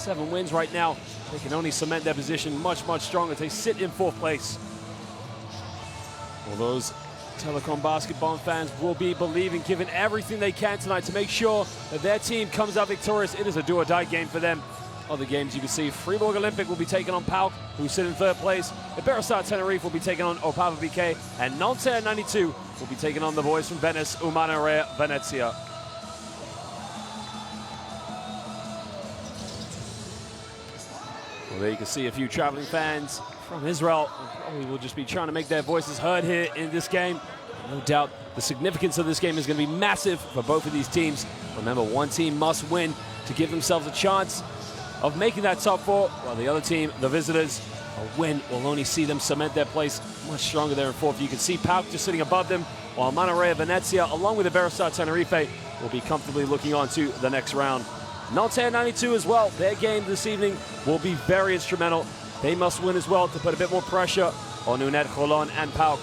7 wins right now. They can only cement their position much, much stronger. They sit in 4th place. Well, those Telekom basketball fans will be believing, giving everything they can tonight to make sure that their team comes out victorious. It is a do-or-die game for them. Other games you can see, Fribourg Olympic will be taking on PAOK, who sit in 3rd place. Iberostar Tenerife will be taking on Opava BK, and Nanterre 92 will be taking on the boys from Venice, Umana Venezia. Well, there you can see a few traveling fans from Israel probably will just be trying to make their voices heard here in this game. No doubt the significance of this game is going to be massive for both of these teams. Remember, one team must win to give themselves a chance of making that top 4, while the other team, the visitors, a win will only see them cement their place much stronger there in 4th. You can see PAOK just sitting above them, while Manarea Venezia, along with Iberostar Tenerife, will be comfortably looking on to the next round. Nanterre 92 as well. Their game this evening will be very instrumental. They must win as well to put a bit more pressure on UNET Holon and PAOK.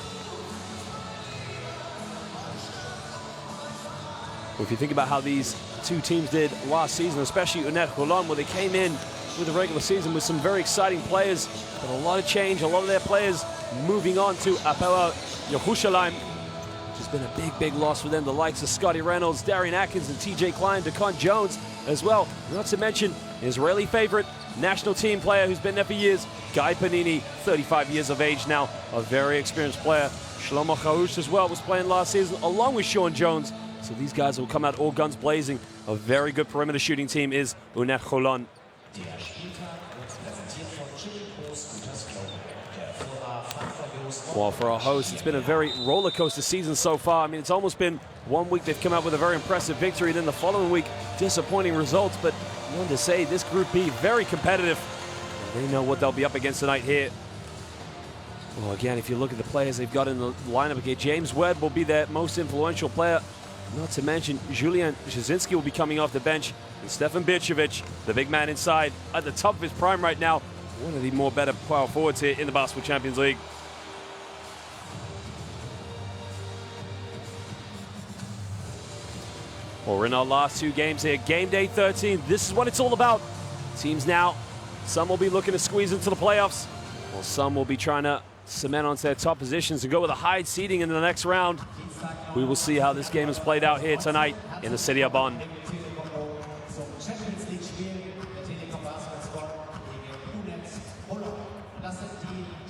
Well, if you think about how these two teams did last season, especially UNET Holon, where they came in with the regular season with some very exciting players, but a lot of change, a lot of their players moving on to Apella Yerushalayim, which has been a big, big loss for them. The likes of Scotty Reynolds, Darian Atkins, and TJ Klein, Decon Jones as well. Not to mention Israeli favorite, national team player who's been there for years, Guy Panini, 35 years of age now, a very experienced player. Shlomo Charush as well was playing last season, along with Sean Jones. So these guys will come out all guns blazing. A very good perimeter shooting team is UNET Holon. Well, for our hosts, it's been a very roller coaster season so far. I mean, it's almost been 1 week they've come out with a very impressive victory, then the following week, disappointing results. But I wanted to say this Group B, very competitive. They know what they'll be up against tonight here. Well, again, if you look at the players they've got in the lineup, again, James Webb will be their most influential player. Not to mention, Julian Jasinski will be coming off the bench. And Stefan Bircevic, the big man inside, at the top of his prime right now. One of the more better power forwards here in the Basketball Champions League. Well, we're in our last 2 games here. Game day 13. This is what it's all about. Teams now, some will be looking to squeeze into the playoffs, while some will be trying to cement onto their top positions and go with a high seeding in the next round. We will see how this game is played out here tonight in the city of Bonn.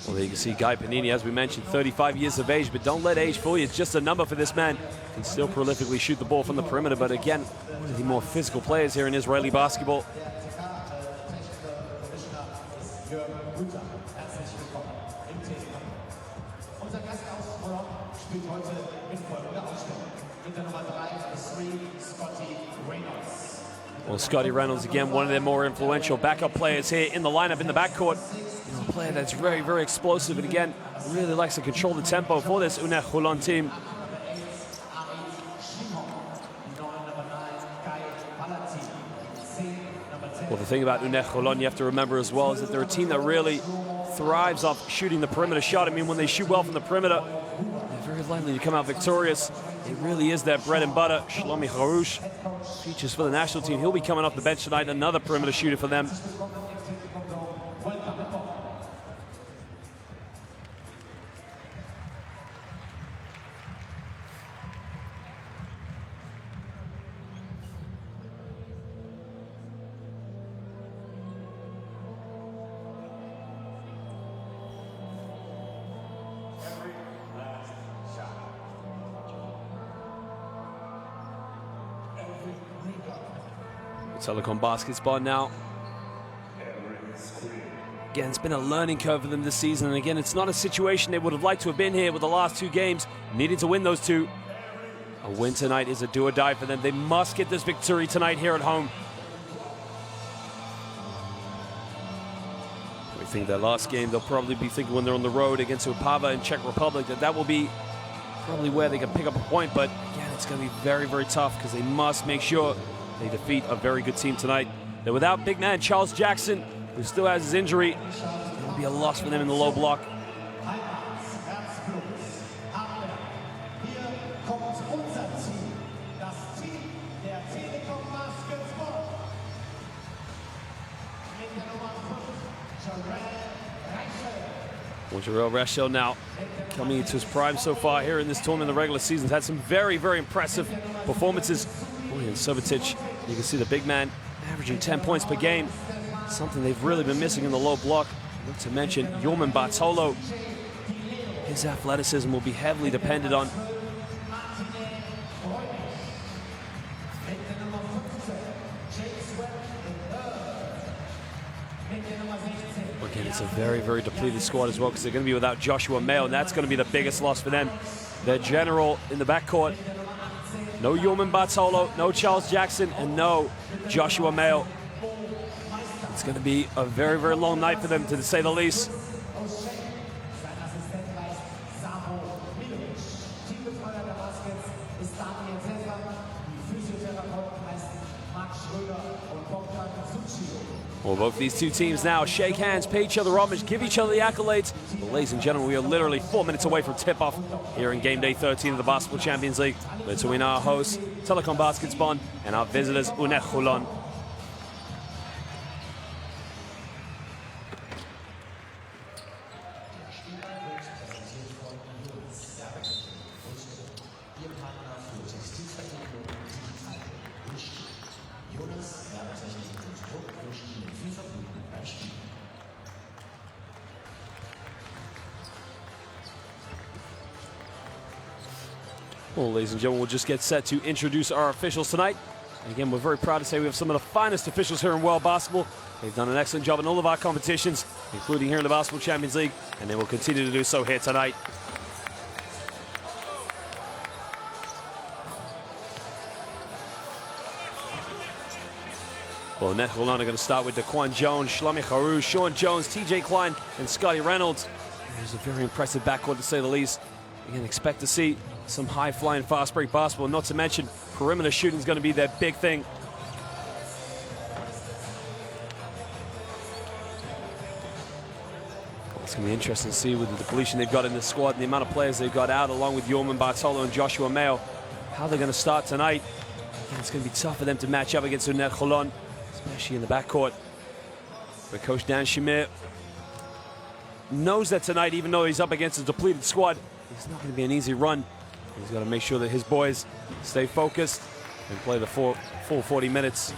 Well, there you can see Guy Panini, as we mentioned, 35 years of age, but don't let age fool you. It's just a number for this man. Can still prolifically shoot the ball from the perimeter, but again, one of the more physical players here in Israeli basketball. Well, Scotty Reynolds, again, one of their more influential backup players here in the lineup in the backcourt. You know, a player that's very, very explosive, and again, really likes to control the tempo for this UNET Holon team. Well, the thing about UNET Holon you have to remember as well is that they're a team that really thrives off shooting the perimeter shot. I mean, when they shoot well from the perimeter, they're very likely to come out victorious. It really is their bread and butter. Shlomi Harush features for the national team. He'll be coming off the bench tonight, another perimeter shooter for them. Telekom basketball now. Again, it's been a learning curve for them this season, and again, it's not a situation they would have liked to have been here with the last 2 games, needing to win those 2. A win tonight is a do or die for them. They must get this victory tonight here at home. We think their last game, they'll probably be thinking when they're on the road against Opava in Czech Republic that will be probably where they can pick up a point, but again, it's going to be very, very tough because they must make sure they defeat a very good team tonight. They're without big man Charles Jackson, who still has his injury. It's going to be a loss for them in the low block. Jarrell Rachel now coming into his prime so far here in this tournament in the regular season. He's had some very, very impressive performances. And Subotic, you can see the big man averaging 10 points per game. Something they've really been missing in the low block. Not to mention Yorman Bartolo. His athleticism will be heavily dependent on. Again, it's a very, very depleted squad as well because they're going to be without Joshua Mayo, and that's going to be the biggest loss for them. Their general in the backcourt. No Yorman Bartolo, no Charles Jackson, and no Joshua Mayo. It's going to be a very, very long night for them, to say the least. Well, both these two teams now shake hands, pay each other homage, give each other the accolades. But ladies and gentlemen, we are literally 4 minutes away from tip-off here in game day 13 of the Basketball Champions League between our hosts, Telekom Baskets Bonn, and our visitors, UNET Holon. Well, ladies and gentlemen, we'll just get set to introduce our officials tonight. And again, we're very proud to say we have some of the finest officials here in world basketball. They've done an excellent job in all of our competitions, including here in the Basketball Champions League, and they will continue to do so here tonight. Well, UNET Holon are going to start with Daquan Jones, Shlomi Haru, Sean Jones, TJ Klein, and Scotty Reynolds. There's a very impressive backcourt, to say the least. Again, expect to see some high-flying, fast-break basketball, not to mention perimeter shooting is going to be their big thing. Well, it's going to be interesting to see with the depletion they've got in the squad and the amount of players they've got out, along with Yorman Bartolo and Joshua Mayo, how they're going to start tonight. Again, it's going to be tough for them to match up against UNET Holon, especially in the backcourt. But Coach Dan Shamir knows that tonight, even though he's up against a depleted squad, it's not going to be an easy run. He's got to make sure that his boys stay focused and play the full 40 minutes.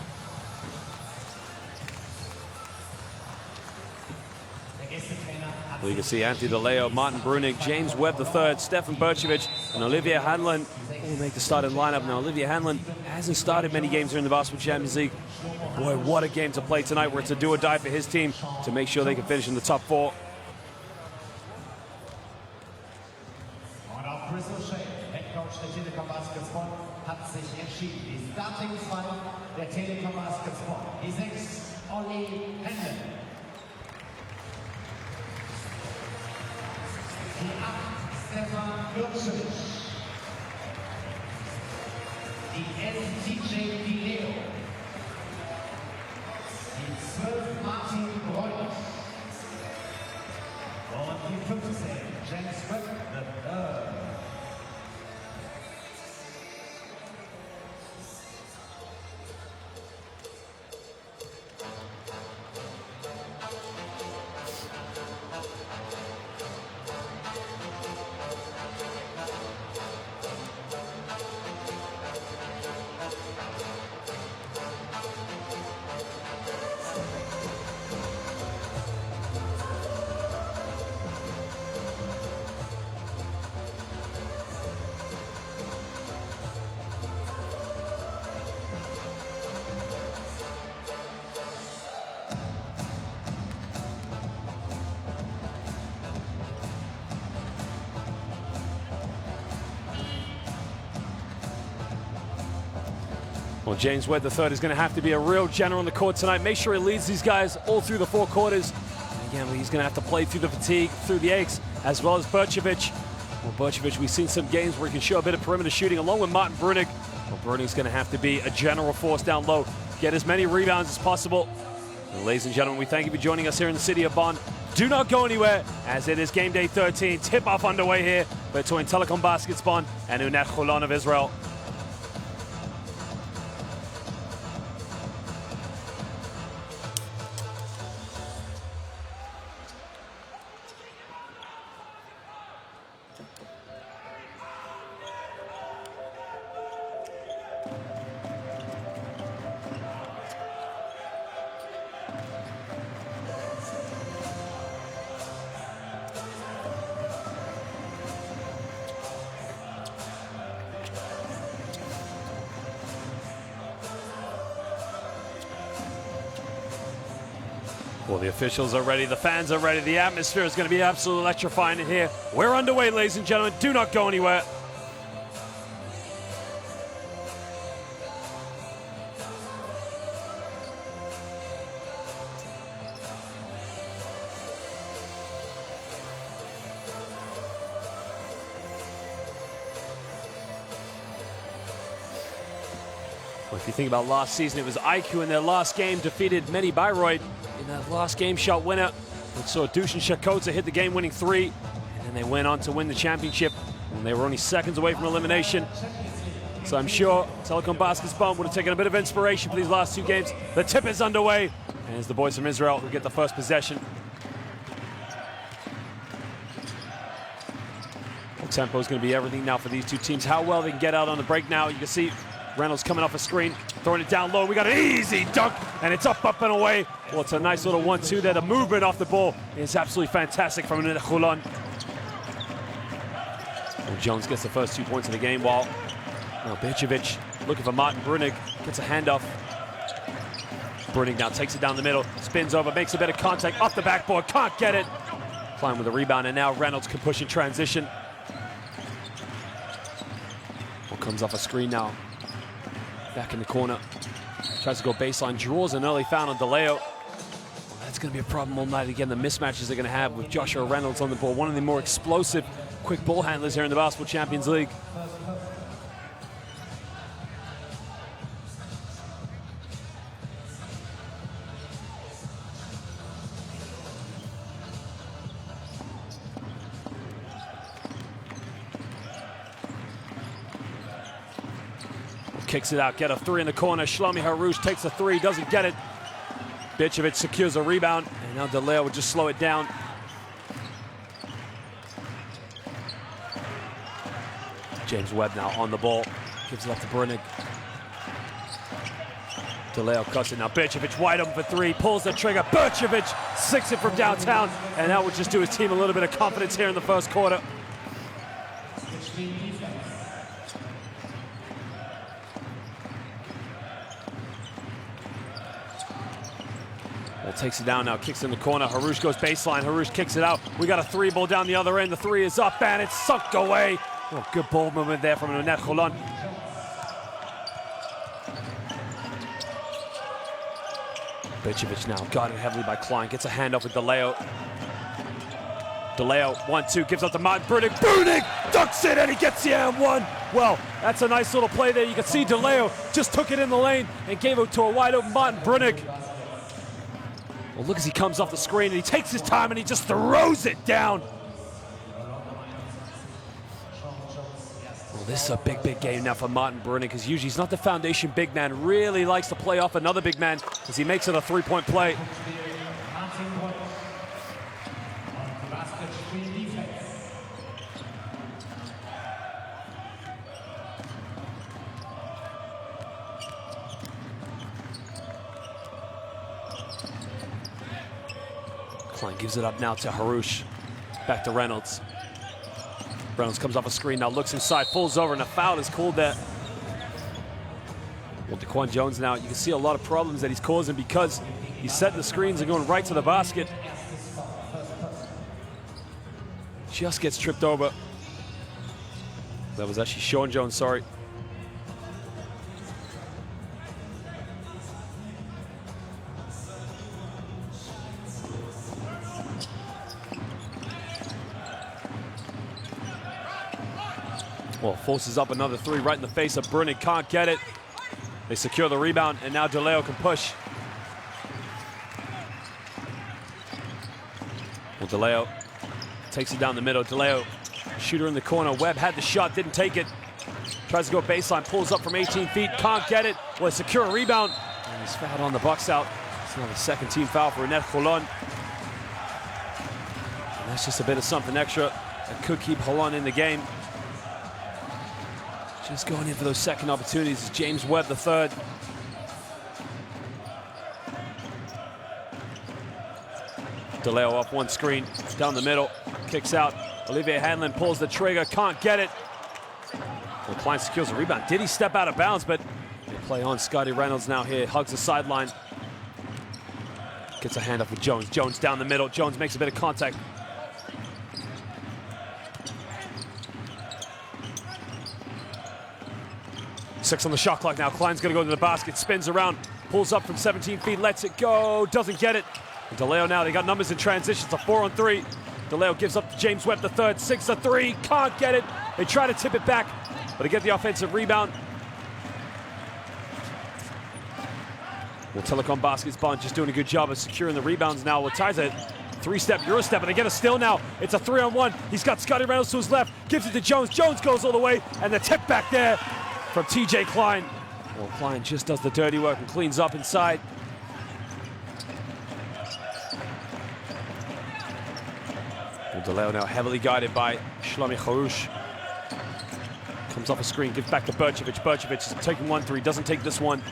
Well, you can see Anthony DeLeo, Martin Brunig, James Webb III, Stefan Berchevich, and Olivier Hanlon all make the starting lineup. Now, Olivier Hanlon hasn't started many games here in the Basketball Champions League. Boy, what a game to play tonight, where it's a do or die for his team to make sure they can finish in the top 4. Head Coach der Telekom Baskets Bonn, hat sich entschieden. Die Starting 2 der Telekom Baskets Bonn. Die 6, Olli Hände. Die 8, Stefan Birchevich. Die 11, TJ DeLeo. Die 12, Martin Bräunig. Und die 15, James Webb III. Well, James Webb III is going to have to be a real general on the court tonight. Make sure he leads these guys all through the 4 quarters. And again, he's going to have to play through the fatigue, through the aches, as well as Berchevich. Well, Berchevich, we've seen some games where he can show a bit of perimeter shooting, along with Martin Brunig. Well, Brunig's going to have to be a general force down low, get as many rebounds as possible. And ladies and gentlemen, we thank you for joining us here in the city of Bonn. Do not go anywhere, as it is game day 13. Tip-off underway here between Telekom Baskets Bonn and UNET Holon of Israel. Well, the officials are ready, the fans are ready, the atmosphere is going to be absolutely electrifying in here. We're underway, ladies and gentlemen. Do not go anywhere. Well, if you think about last season, it was IQ in their last game, defeated Meni Bayreuth in that last game shot winner. We saw Dusan Shakota hit the game-winning three, and then they went on to win the championship, and they were only seconds away from elimination. So I'm sure Telekom Bonn would have taken a bit of inspiration for these last two games. The tip is underway, and it's the boys from Israel who get the first possession. Well, tempo is going to be everything now for these two teams. How well they can get out on the break now. You can see Reynolds coming off a screen, throwing it down low. We got an easy dunk, and it's up, and away. Well, it's a nice little 1-2 there. The movement off the ball is absolutely fantastic from UNET Holon. Well, Jones gets the first 2 points of the game, while Bejovic looking for Martin Brunig, gets a handoff. Brunig now takes it down the middle, spins over, makes a bit of contact off the backboard, can't get it. Klein with a rebound, and now Reynolds can push in transition. Well, comes off a screen now. Back in the corner, tries to go baseline, draws an early foul on DeLeo. Well, that's going to be a problem all night. Again, the mismatches they're going to have with Joshua Reynolds on the ball, one of the more explosive, quick ball handlers here in the Basketball Champions League. Kicks it out, get a three in the corner. Shlomi Harouche takes a three, doesn't get it. Bejovic secures a rebound, and now DeLeo would just slow it down. James Webb now on the ball, gives it up to Brunig. DeLeo cuts it now. Bejovic wide open for three, pulls the trigger. Bejovic sinks it from downtown, and that would just do his team a little bit of confidence here in the first quarter. Well, takes it down now, kicks in the corner. Harouche goes baseline. Harouche kicks it out. We got a three ball down the other end. The three is up, and it's sunk away. Oh, good ball movement there from UNET Holon. Bejovic now guarded heavily by Klein. Gets a handoff with DeLeo. DeLeo, 1-2, gives up to Martin Brunig. Brunig dunks it, and he gets the and one. Well, that's a nice little play there. You can see DeLeo just took it in the lane and gave it to a wide open Martin Brunig. Well, look as he comes off the screen, and he takes his time, and he just throws it down. Well, this is a big, big game now for Martin Brunig, because usually he's not the foundation big man. Really likes to play off another big man as he makes it a three-point play. Klein gives it up now to Harouche. Back to Reynolds. Reynolds comes off a screen now, looks inside, pulls over, and a foul is called there. Well, Daquan Jones now, you can see a lot of problems that he's causing because he's setting the screens and going right to the basket. Just gets tripped over. That was actually Sean Jones, sorry. Well, forces up another three right in the face of Brunig, can't get it. They secure the rebound, and now DeLeo can push. Well, DeLeo takes it down the middle. DeLeo, shooter in the corner. Webb had the shot, didn't take it. Tries to go baseline, pulls up from 18 feet, can't get it. Well, they secure a rebound, and he's fouled on the box out. It's now the second team foul for UNET Holon. And that's just a bit of something extra that could keep Holon in the game. Just going in for those second opportunities is James Webb, the third. DeLeo off one screen, down the middle, kicks out. Olivier Hanlon pulls the trigger, can't get it. Well, Klein secures a rebound. Did he step out of bounds? But they play on. Scotty Reynolds now here, hugs the sideline. Gets a handoff with Jones. Jones down the middle. Jones makes a bit of contact. Six on the shot clock now. Klein's going to go to the basket. Spins around. Pulls up from 17 feet. Lets it go. Doesn't get it. And DeLeo now. They got numbers in transition. It's a 4-on-3. DeLeo gives up to James Webb the third. 6-3. Can't get it. They try to tip it back, but they get the offensive rebound. Well, Telekom Baskets Bonn just doing a good job of securing the rebounds now. Well, ties a three-step, Euro-step, and they get a steal now. It's a 3-on-1. He's got Scotty Reynolds to his left, gives it to Jones. Jones goes all the way, and the tip back there from TJ Klein. Well, Klein just does the dirty work and cleans up inside. Well, DeLeo now heavily guided by Shlomi Haroush. Comes off a screen, gives back to Berchevich. Berchevich is taking 1-3, doesn't take this one.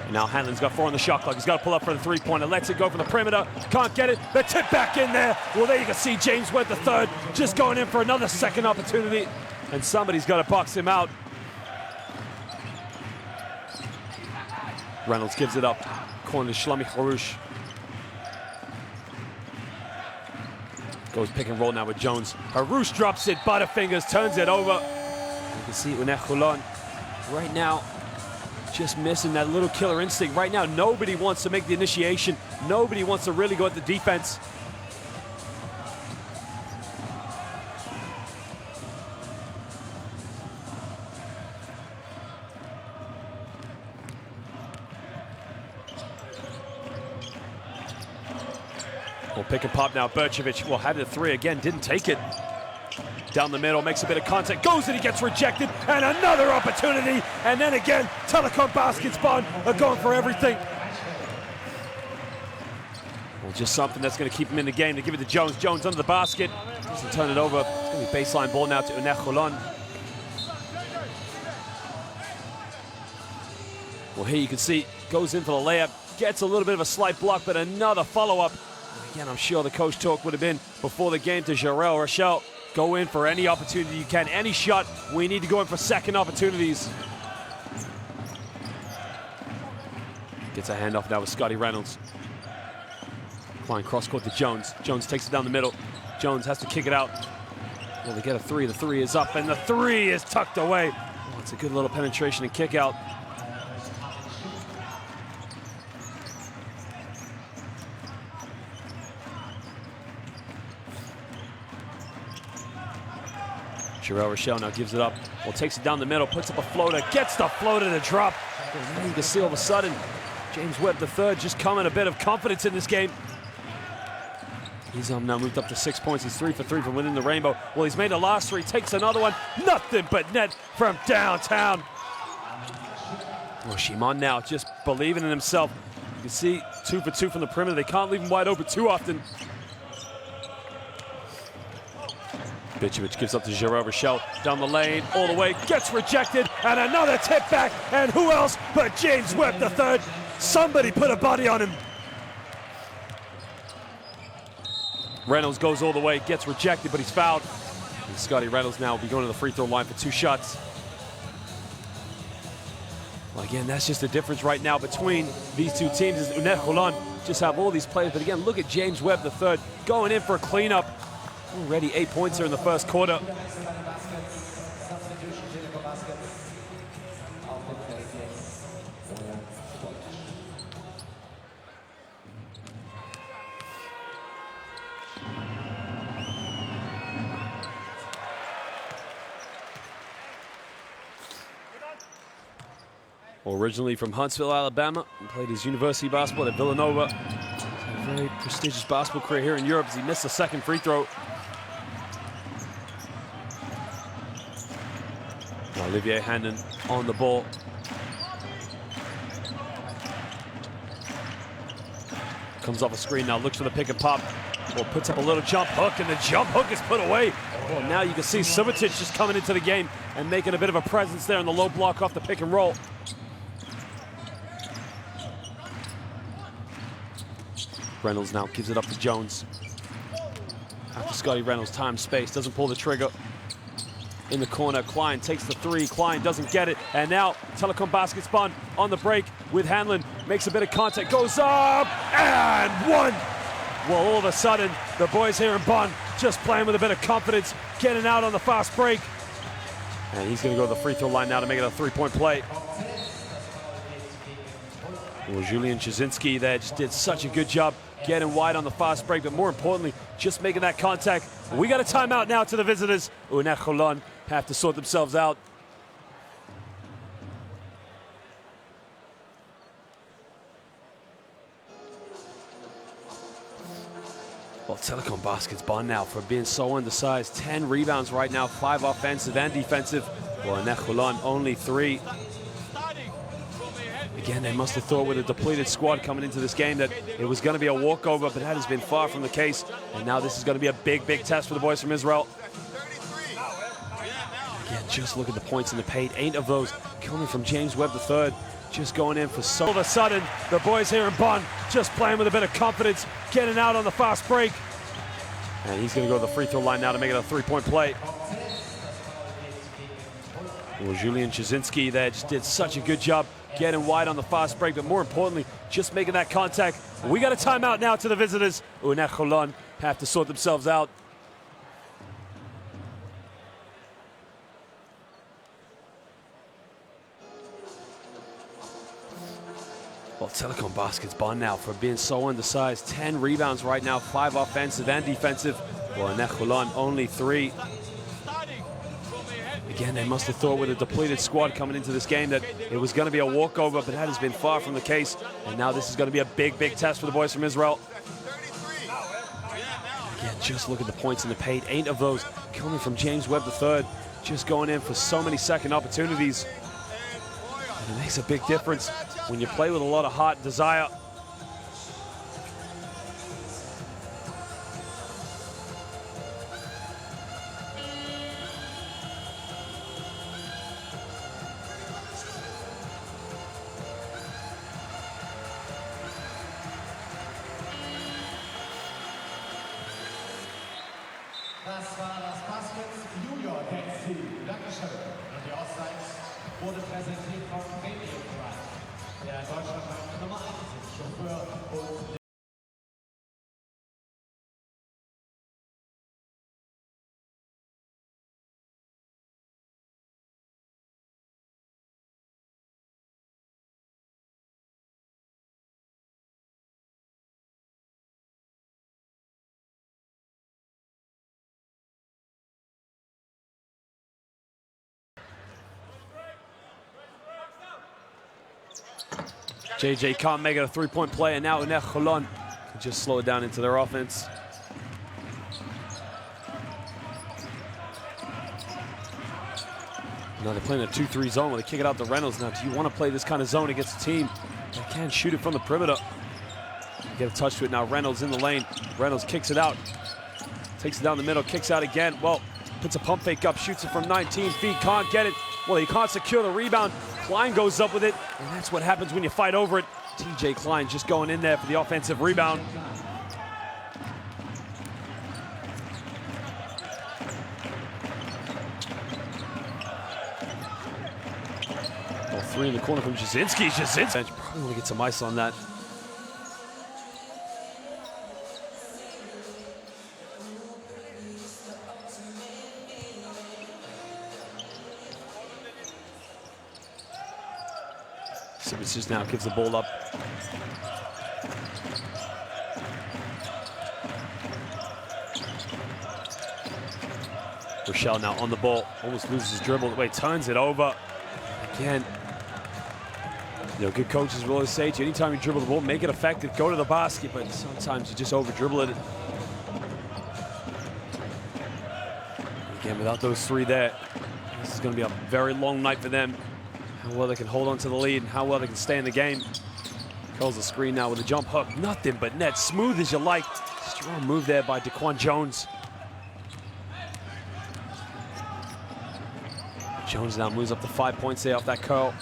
And now Hanlon's got 4 on the shot clock. He's got to pull up for the three-pointer. Lets it go from the perimeter. Can't get it. The tip back in there. Well, there you can see James Webb the third just going in for another second opportunity. And somebody's got to box him out. Reynolds gives it up. Corner to Shlomi Haroush. Goes pick and roll now with Jones. Haroush drops it, butterfingers, turns it over. You can see UNET Holon right now just missing that little killer instinct. Right now, nobody wants to make the initiation. Nobody wants to really go at the defense. Well, pick and pop now. Berchevich, well, had the three again, didn't take it. Down the middle, makes a bit of contact, goes and he gets rejected, and another opportunity. And then again, Telekom Baskets Bonn are going for everything. Well, just something that's going to keep him in the game. They give it to Jones. Jones under the basket. Doesn't turn it over. It's going to be baseline ball now to UNET Holon. Well, here you can see, goes in for the layup, gets a little bit of a slight block, but another follow-up. Again, I'm sure the coach talk would have been before the game to Jarrell Rochelle. Go in for any opportunity you can, any shot. We need to go in for second opportunities. Gets a handoff now with Scotty Reynolds. Klein cross-court to Jones. Jones takes it down the middle. Jones has to kick it out. Well, they get a three. The three is up, and the three is tucked away. Oh, it's a good little penetration and kick out. Jarrell Rochelle now gives it up. Well, takes it down the middle, puts up a floater, gets the floater to drop. And then you can see all of a sudden, James Webb the third just coming a bit of confidence in this game. He's now moved up to 6 points. He's 3 for 3 from within the rainbow. Well, he's made the last three, takes another one. Nothing but net from downtown. Well, Shimon now just believing in himself. You can see 2 for 2 from the perimeter. They can't leave him wide open too often. Berchevich gives up to Jarrell Rochelle, down the lane, all the way, gets rejected, and another tip back, and who else but James Webb the third? Somebody put a body on him. Reynolds goes all the way, gets rejected, but he's fouled. And Scotty Reynolds now will be going to the free throw line for 2 shots. Well, again, that's just the difference right now between these two teams. Is UNET Holon just have all these players, but again, look at James Webb the third going in for a cleanup. Already 8 points here in the first quarter. Well, originally from Huntsville, Alabama, and played his university basketball at Villanova. A very prestigious basketball career here in Europe as he missed the second free throw. Olivier Hannon on the ball. Comes off a screen now, looks for the pick and pop. Well, puts up a little jump hook, and the jump hook is put away. Well, now you can see Subotic just coming into the game and making a bit of a presence there in the low block off the pick and roll. Reynolds now gives it up to Jones. After Scotty Reynolds, time, space, doesn't pull the trigger. In the corner, Klein takes the three. Klein doesn't get it. And now Telekom Baskets Bonn on the break with Hanlon. makes a bit of contact, goes up, and one. Well, all of a sudden, the boys here in Bonn just playing with a bit of confidence, getting out on the fast break. And he's going to go to the free throw line now to make it a three-point play. Well, Julian Jasinski there just did such a good job getting wide on the fast break, but more importantly, just making that contact. We got a timeout now to the visitors. UNET Holon have to sort themselves out. Well, Telekom baskets Bonn now for being so undersized. 10 rebounds right now, 5 offensive and defensive. Well, UNET Holon only 3. Again, they must have thought with a depleted squad coming into this game that it was going to be a walkover, but that has been far from the case. And now this is going to be a big, big test for the boys from Israel. Again, just look at the points in the paint. 8 of those coming from James Webb III. Just going in for so. All of a sudden, the boys here in Bonn just playing with a bit of confidence, getting out on the fast break. And he's going to go to the free throw line now to make it a three-point play. Well, Julian Jasinski there just did such a good job getting wide on the fast break, but more importantly, just making that contact. We got a timeout now to the visitors. UNET Holon have to sort themselves out. Well, Telekom baskets Bonn now for being so undersized. 10 rebounds right now, 5 offensive and defensive. Well, UNET Holon only 3. Again, they must have thought with a depleted squad coming into this game that it was going to be a walkover, but that has been far from the case. And now this is going to be a big, big test for the boys from Israel. Again, just look at the points in the paint. 8 of those coming from James Webb III. Just going in for so many second opportunities. And it makes a big difference when you play with a lot of heart and desire. Das war das Baskets-Junior-Team. Dankeschön. Und die Offside wurde präsentiert von Premium Drive, der deutschlandweit Nummer 1 ist, Chauffeur und JJ can't make it a three-point play, and now UNET Holon can just slow it down into their offense. Now they're playing a 2-3 zone where they kick it out to Reynolds. Now, do you want to play this kind of zone against a team that can shoot it from the perimeter? Get a touch to it now. Reynolds in the lane. Reynolds kicks it out. Takes it down the middle, kicks out again. Well, puts a pump fake up, shoots it from 19 feet, can't get it. Well, he can't secure the rebound. Klein goes up with it, and that's what happens when you fight over it. TJ Klein just going in there for the offensive rebound. Well, 3 in the corner from Jasinski. Jasinski probably want to get some ice on that. Simmons now gives the ball up. Rochelle now on the ball, almost loses his dribble. Wait, turns it over. Again, you know, good coaches will always say to you, anytime you dribble the ball, make it effective, go to the basket, but sometimes you just over dribble it. Again, without those 3 there, this is going to be a very long night for them. How well they can hold on to the lead and how well they can stay in the game. Calls the screen now with a jump hook. Nothing but net. Smooth as you like. Strong move there by Daquan Jones. Jones now moves up to 5 points there off that curl.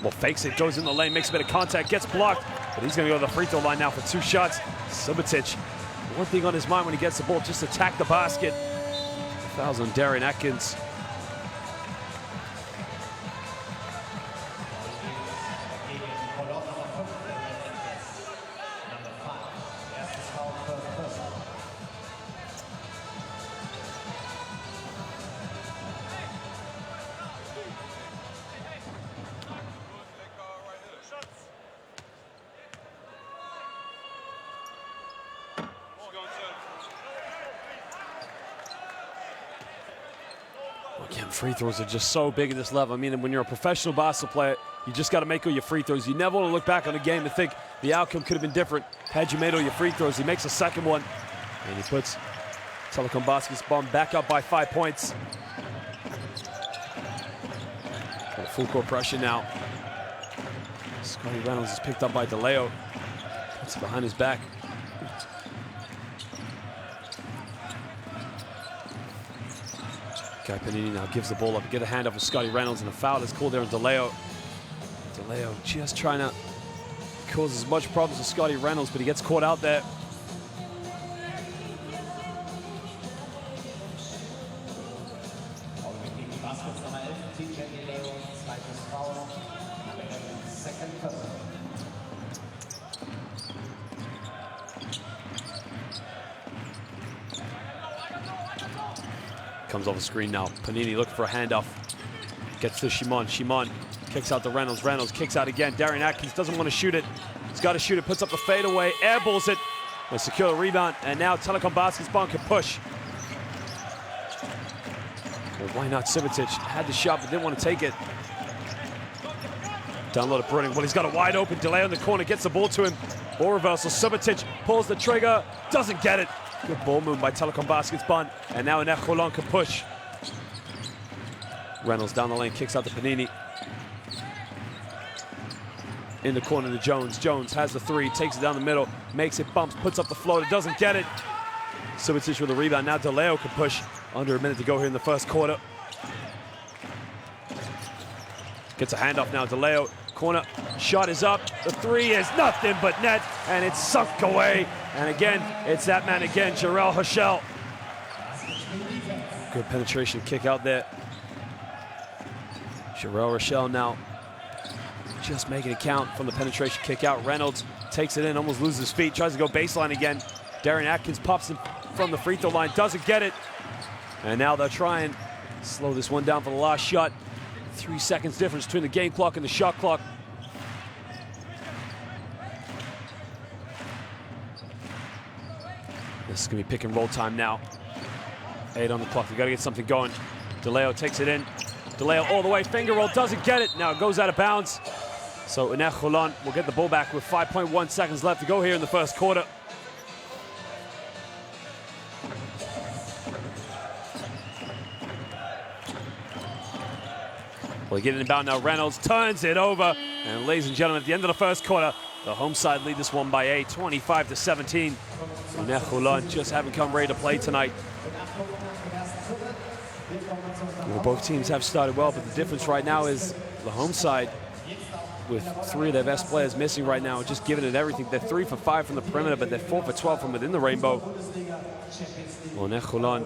Well, fakes it, goes in the lane, makes a bit of contact, gets blocked, but he's going to go to the free throw line now for 2 shots. Subotic, one thing on his mind when he gets the ball, just attack the basket. Fouls on Darren Atkins. Again, free throws are just so big at this level. I mean, when you're a professional basketball player, you just got to make all your free throws. You never want to look back on a game and think the outcome could have been different had you made all your free throws. He makes a second one, and he puts Telekom Basketball back up by 5 points. Full court pressure now. Scotty Reynolds is picked up by DeLeo. Puts it behind his back. Guy Panini now gives the ball up, get a handoff of Scotty Reynolds, and a foul is called there on DeLeo. DeLeo just trying to cause as much problems as Scotty Reynolds, but he gets caught out there. Comes off the screen now. Panini looking for a handoff. Gets to Shimon. Shimon kicks out to Reynolds. Reynolds kicks out again. Darian Atkins doesn't want to shoot it. He's got to shoot it. Puts up the fadeaway. Airballs it. They secure the rebound. And now Telekom Basketball can push. Well, why not? Subotic had the shot but didn't want to take it. Download it, Brunning. Well, he's got a wide open delay on the corner. Gets the ball to him. Ball reversal. Subotic pulls the trigger. Doesn't get it. Good ball move by Telekom Basketball. And now UNET Holon can push. Reynolds down the lane, kicks out to Panini. In the corner to Jones. Jones has the three, takes it down the middle, makes it, bumps, puts up the floater, doesn't get it. Subotic with the rebound. Now DeLeo can push. Under a minute to go here in the first quarter. Gets a handoff now. DeLeo, corner, shot is up. The three is nothing but net, and it's sunk away. And again, it's that man again, Jarrell Herschel. Good penetration kick out there. Jarrell Herschel now just making it count from the penetration kick out. Reynolds takes it in, almost loses his feet, tries to go baseline again. Darian Atkins pops him from the free throw line, doesn't get it. And now they'll try and slow this one down for the last shot. 3 seconds difference between the game clock and the shot clock. This is going to be pick and roll time now. 8 on the clock. We've got to get something going. DeLeo takes it in. DeLeo all the way. Finger roll. Doesn't get it. Now it goes out of bounds. So UNET Holon will get the ball back with 5.1 seconds left to go here in the first quarter. Well, getting inbound now. Reynolds turns it over. And ladies and gentlemen, at the end of the first quarter, the home side lead this one by 8, 25-17. UNET Holon just haven't come ready to play tonight. Well, both teams have started well, but the difference right now is the home side, with 3 of their best players missing right now, just giving it everything. They're 3 for 5 from the perimeter, but they're 4 for 12 from within the rainbow. Well, UNET Holon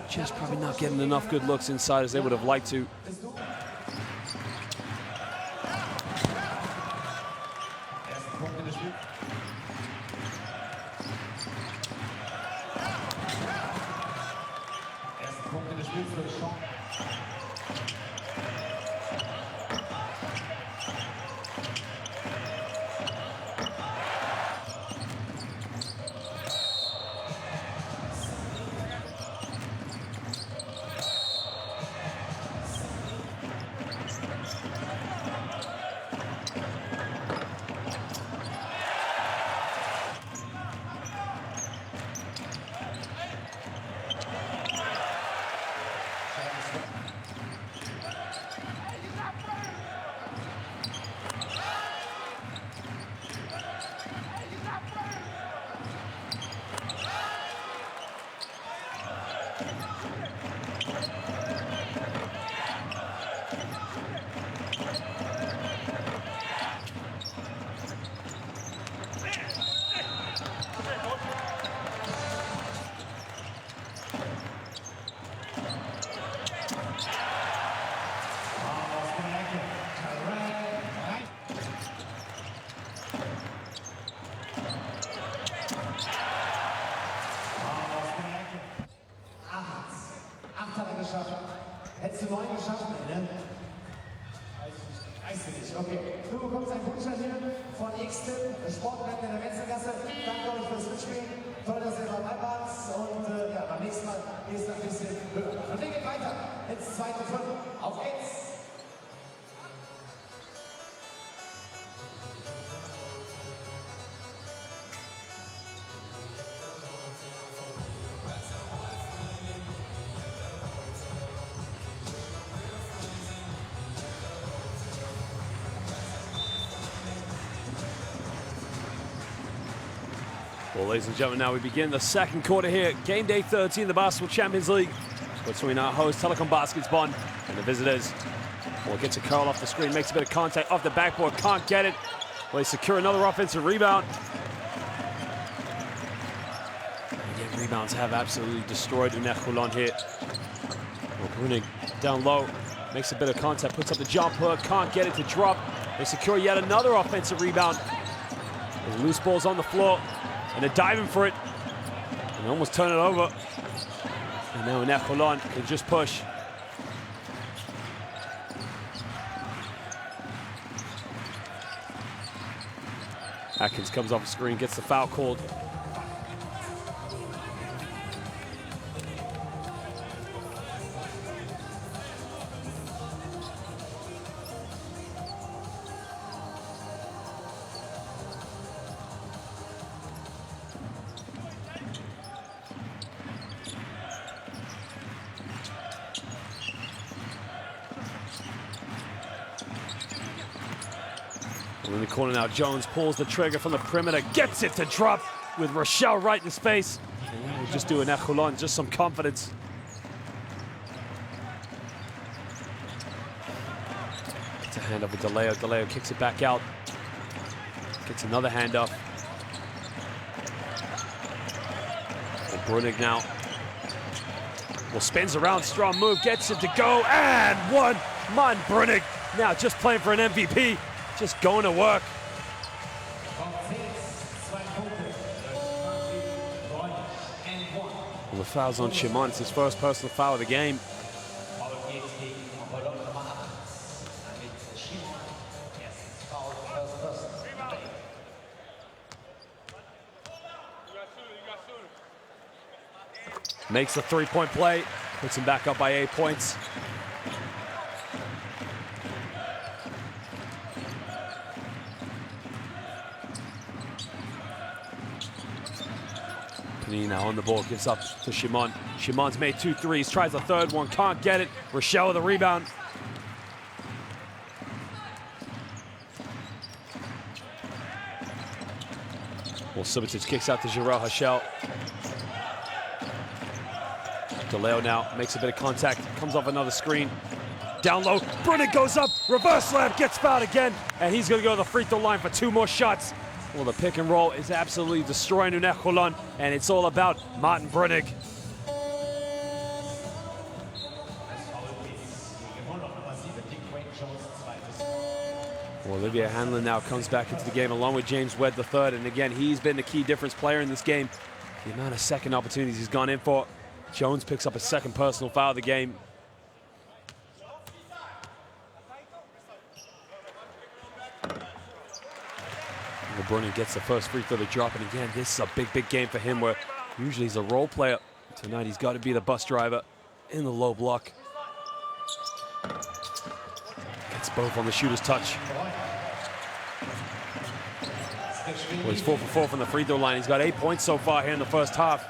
just probably not getting enough good looks inside as they would have liked to. Hättest du 9 geschafft, ne? Weißt du nicht, okay. Du bekommst einen Gutschein hier von X-Tip, Sportwetten in der Wetzelgasse. Danke euch fürs Mitspielen. Toll, dass ihr dabei wart und ja, beim nächsten Mal ist es ein bisschen höher. Und wir gehen weiter ins zweite Viertel. Auf geht's! Well, ladies and gentlemen, now we begin the second quarter here. Game day 13, the Basketball Champions League, between our host Telekom Baskets Bonn and the visitors. Well, gets a curl off the screen, makes a bit of contact off the backboard, can't get it. Well, they secure another offensive rebound. And again, rebounds have absolutely destroyed UNET Holon here. Well, Brunig down low, makes a bit of contact, puts up the jumper, can't get it to drop. They secure yet another offensive rebound. The loose ball's on the floor. And they're diving for it, and they almost turn it over. And now UNET Holon can just push. Atkins comes off the screen, gets the foul called. In the corner now, Jones pulls the trigger from the perimeter, gets it to drop with Rochelle right in his face. And that will just do UNET Holon just some confidence. Gets a hand up with DeLeo. DeLeo kicks it back out. Gets another hand up. And Brunig now. Well, spins around, strong move, gets it to go, and one. Man, Brunig now just playing for an MVP. Just going to work. Well, the foul's on Shimon. It's his first personal foul of the game. Makes the three-point play, puts him back up by 8 points. Panini now on the ball, gives up to Shimon. Shimon's made 2 threes, tries the third one, can't get it. Rochelle with the rebound. Well, Subotic kicks out to Jarrell Hachel. DeLeo now makes a bit of contact, comes off another screen. Down low, Brunig goes up, reverse slam, gets fouled again, and he's gonna go to the free throw line for 2 more shots. Well, the pick and roll is absolutely destroying UNET Holon, and it's all about Martin Brunig. Well, Olivier Hanlon now comes back into the game along with James Wedd III, and again, he's been the key difference player in this game. The amount of second opportunities he's gone in for. Jones picks up a second personal foul of the game. Brunig gets the first free throw to drop, and again, this is a big, big game for him where usually he's a role player. Tonight he's got to be the bus driver in the low block. Gets both on the shooter's touch. Well, he's 4 for 4 from the free throw line. He's got 8 points so far here in the first half.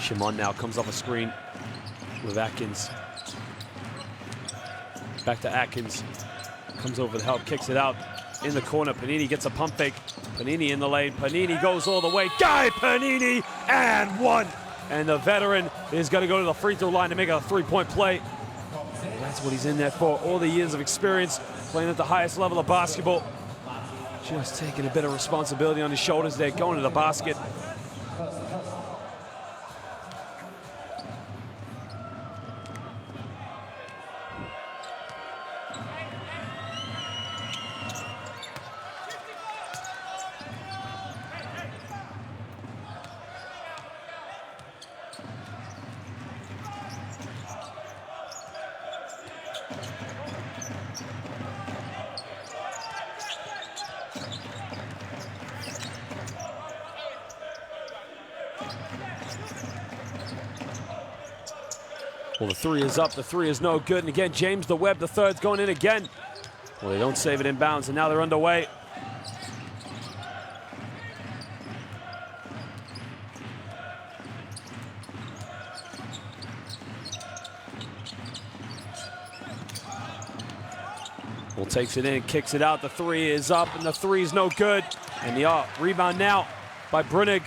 Shimon now comes off a screen with Atkins. Back to Atkins, comes over the help, kicks it out in the corner. Panini gets a pump fake. Panini in the lane. Panini goes all the way. Guy Panini, and one. And the veteran is going to go to the free throw line to make a 3-point play. And that's what he's in there for. All the years of experience playing at the highest level of basketball. Just taking a bit of responsibility on his shoulders there, going to the basket. Well, the three is up, the three is no good, and again, James the Webb, the third's going in again. Well, they don't save it inbounds, and now they're underway. Well, takes it in, kicks it out, the three is up, and the three is no good. And the rebound now by Brunig.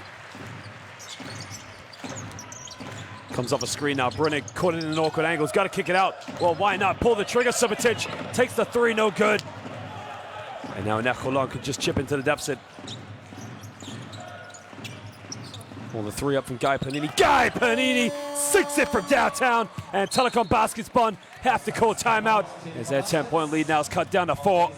Comes off a screen now. Brunig caught it in an awkward angle. He's got to kick it out. Well, why not? Pull the trigger. Subotic takes the three, no good. And now UNET Holon could just chip into the deficit. Well, the three up from Guy Panini. Guy Panini sinks it from downtown. And Telekom Baskets Bonn have to call timeout as their 10-point lead now is cut down to 4.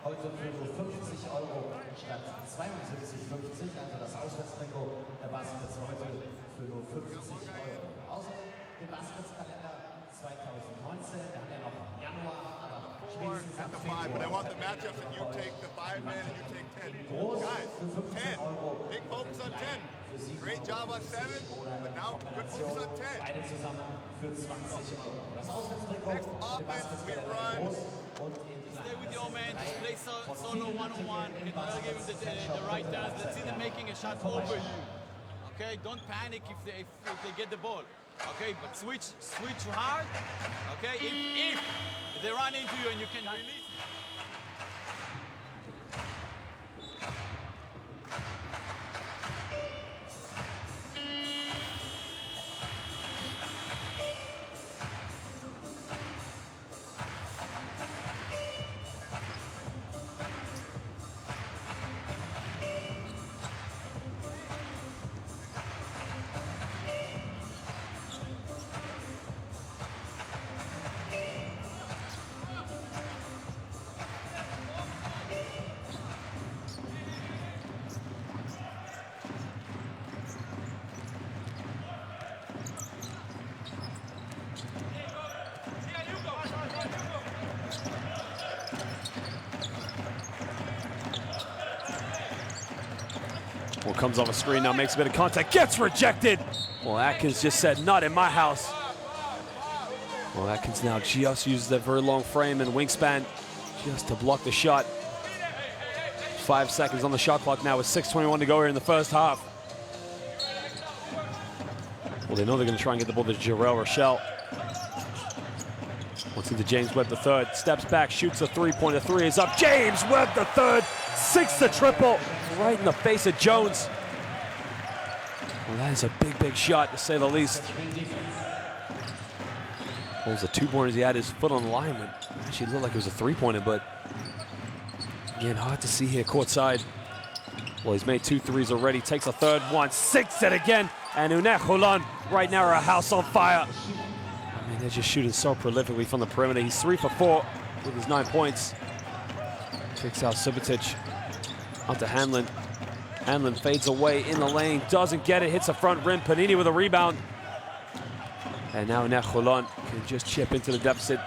Heute für nur 50 € statt 72,50, also das Auswärtstrikot der Baskets heute für nur 50 €. Außer dem Basketskalender 2019, der hat ja noch Januar, aber spätestens ab Februar. But I want the matchups and you take the 5 man and you take 10. Guys, 10. Big focus on 10. Great job on 7, but now good focus on 10. Beide zusammen für 20 €. Das Auswärtstrikot der Basketskalender groß und in Stay with your man, just play solo one-on-one, and give him the right dance. Let's see them making a shot over you. Okay, don't panic if they get the ball. Okay, but switch hard. Okay, if they run into you and you can release. Well, comes off a screen now, makes a bit of contact, gets rejected. Well, Atkins just said, not in my house. Well, Atkins now just uses that very long frame and wingspan just to block the shot. 5 seconds on the shot clock now with 6:21 to go here in the first half. Well, they know they're going to try and get the ball to Jarrell Rochelle. Once into James Webb the third, steps back, shoots a three-pointer, three is up. James Webb the third, sinks the triple right in the face of Jones. Well, that is a big shot to say the least. Well, it was the 2-pointers, he had his foot on the line, but actually looked like it was a 3-pointer, but again, hard to see here courtside. Well, he's made 2 threes already, takes a third one, sinks it again, and UNET Holon right now are a house on fire. I mean, they're just shooting so prolifically from the perimeter. He's 3 for 4 with his 9 points. Kicks out Subotic onto Hanlon. Hanlon fades away in the lane, doesn't get it, hits the front rim. Panini with a rebound. And now UNET Holon can just chip into the deficit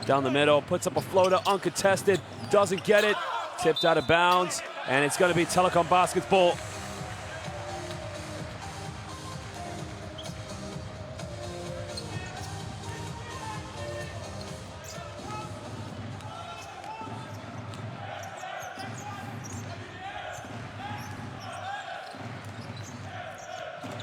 down the middle, puts up a floater, uncontested, doesn't get it, tipped out of bounds, and it's going to be Telekom basketball.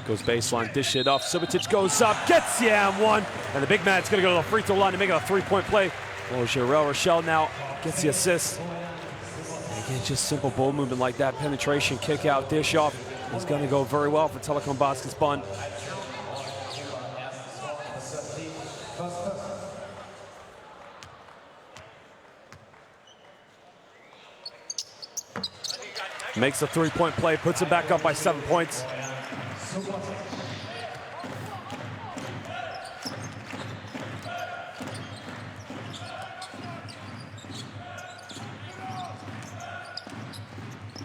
Goes baseline, dish it off. Subotic goes up, gets the and one. And the big man's going to go to the free throw line to make it a 3-point play. Well, Jarrell Rochelle now gets the assist. And again, just simple ball movement like that. Penetration, kick out, dish off. It's going to go very well for Telekom Baskets Bonn. Makes a 3-point play, puts it back up by 7 points.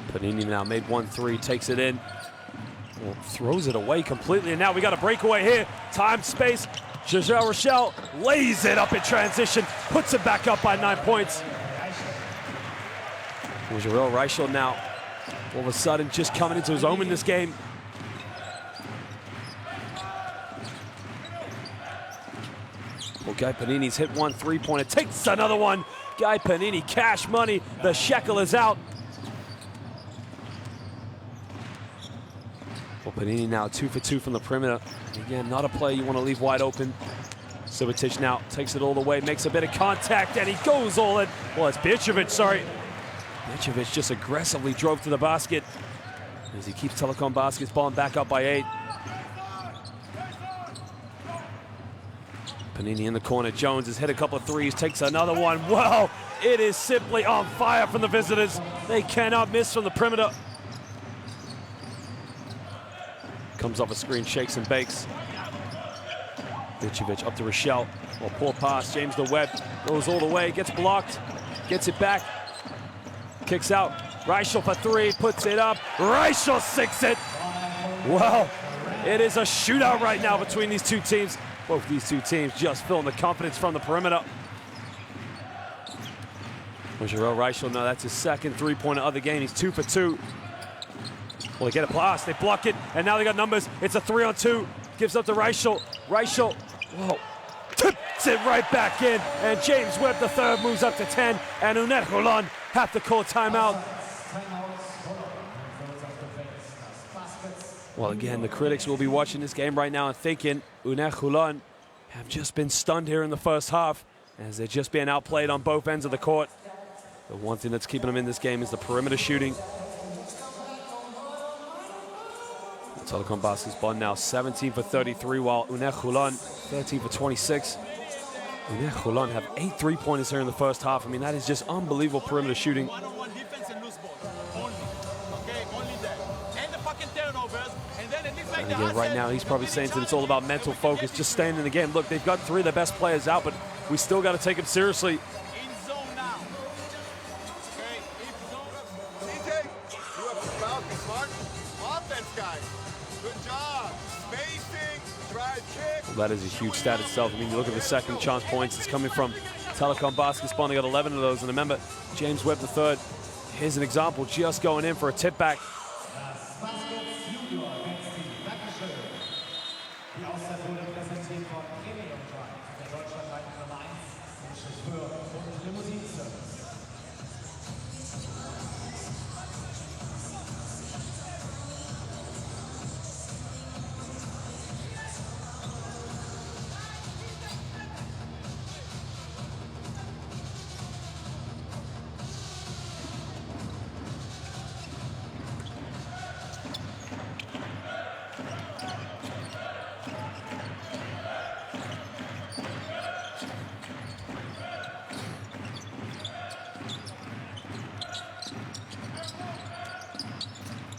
Panini now made 1 3, takes it in, well, throws it away completely, and now we got a breakaway here. Time, space, Jarrell Rochelle lays it up in transition, puts it back up by 9 points. Jarrell Reichel now, all of a sudden, just coming into his own in this game. Well, Guy Panini's hit one three-pointer, takes another one. Guy Panini, cash money. The shekel is out. Well, Panini now 2 for 2 from the perimeter. Again, not a play you want to leave wide open. Subotic now takes it all the way, makes a bit of contact, and he goes all in. Well, it's Bicevic, sorry. Bicevic just aggressively drove to the basket as he keeps Telekom basketball back up by 8. Panini in the corner. Jones has hit a couple of threes, takes another one. Wow, it is simply on fire from the visitors. They cannot miss from the perimeter. Comes off a screen, shakes and bakes. Bicevic up to Rochelle. Well, poor pass. James the Webb goes all the way, gets blocked, gets it back, kicks out. Reichel for 3, puts it up. Reichel sinks it. Well, it is a shootout right now between these two teams. Both these two teams just feeling the confidence from the perimeter. Well, Jarrell Reichel, now that's his second three-pointer of the game. He's 2 for 2. Well, they get a pass, they block it, and now they got numbers. It's a 3-on-2. Gives up to Reichel. Reichel, whoa, tips it right back in. And James Webb III moves up to 10. And UNET Holon have to call timeout. Well, again, the critics will be watching this game right now and thinking UNET Holon have just been stunned here in the first half as they're just being outplayed on both ends of the court. The one thing that's keeping them in this game is the perimeter shooting. Telekom basketball now 17 for 33, while UNET Holon 13 for 26. UNET Holon have 8 three-pointers here in the first half. I mean, that is just unbelievable perimeter shooting. One-on-one defense and loose ball. Only. Okay, only that. And the fucking turnovers. And then it looks like and again, right now, he's probably saying that it's all about mental focus, just staying in the game. Look, they've got 3 of their best players out, but we still got to take them seriously. In zone now. Okay, in zone. CJ, you have to foul, be smart. Offense, guys. Good job. Spacing, drive, kick. Well, that is a huge stat itself. I mean, you look at the second chance points. It's coming from Telekom basketball. They got 11 of those. And remember, James Webb III, here's an example, just going in for a tip back.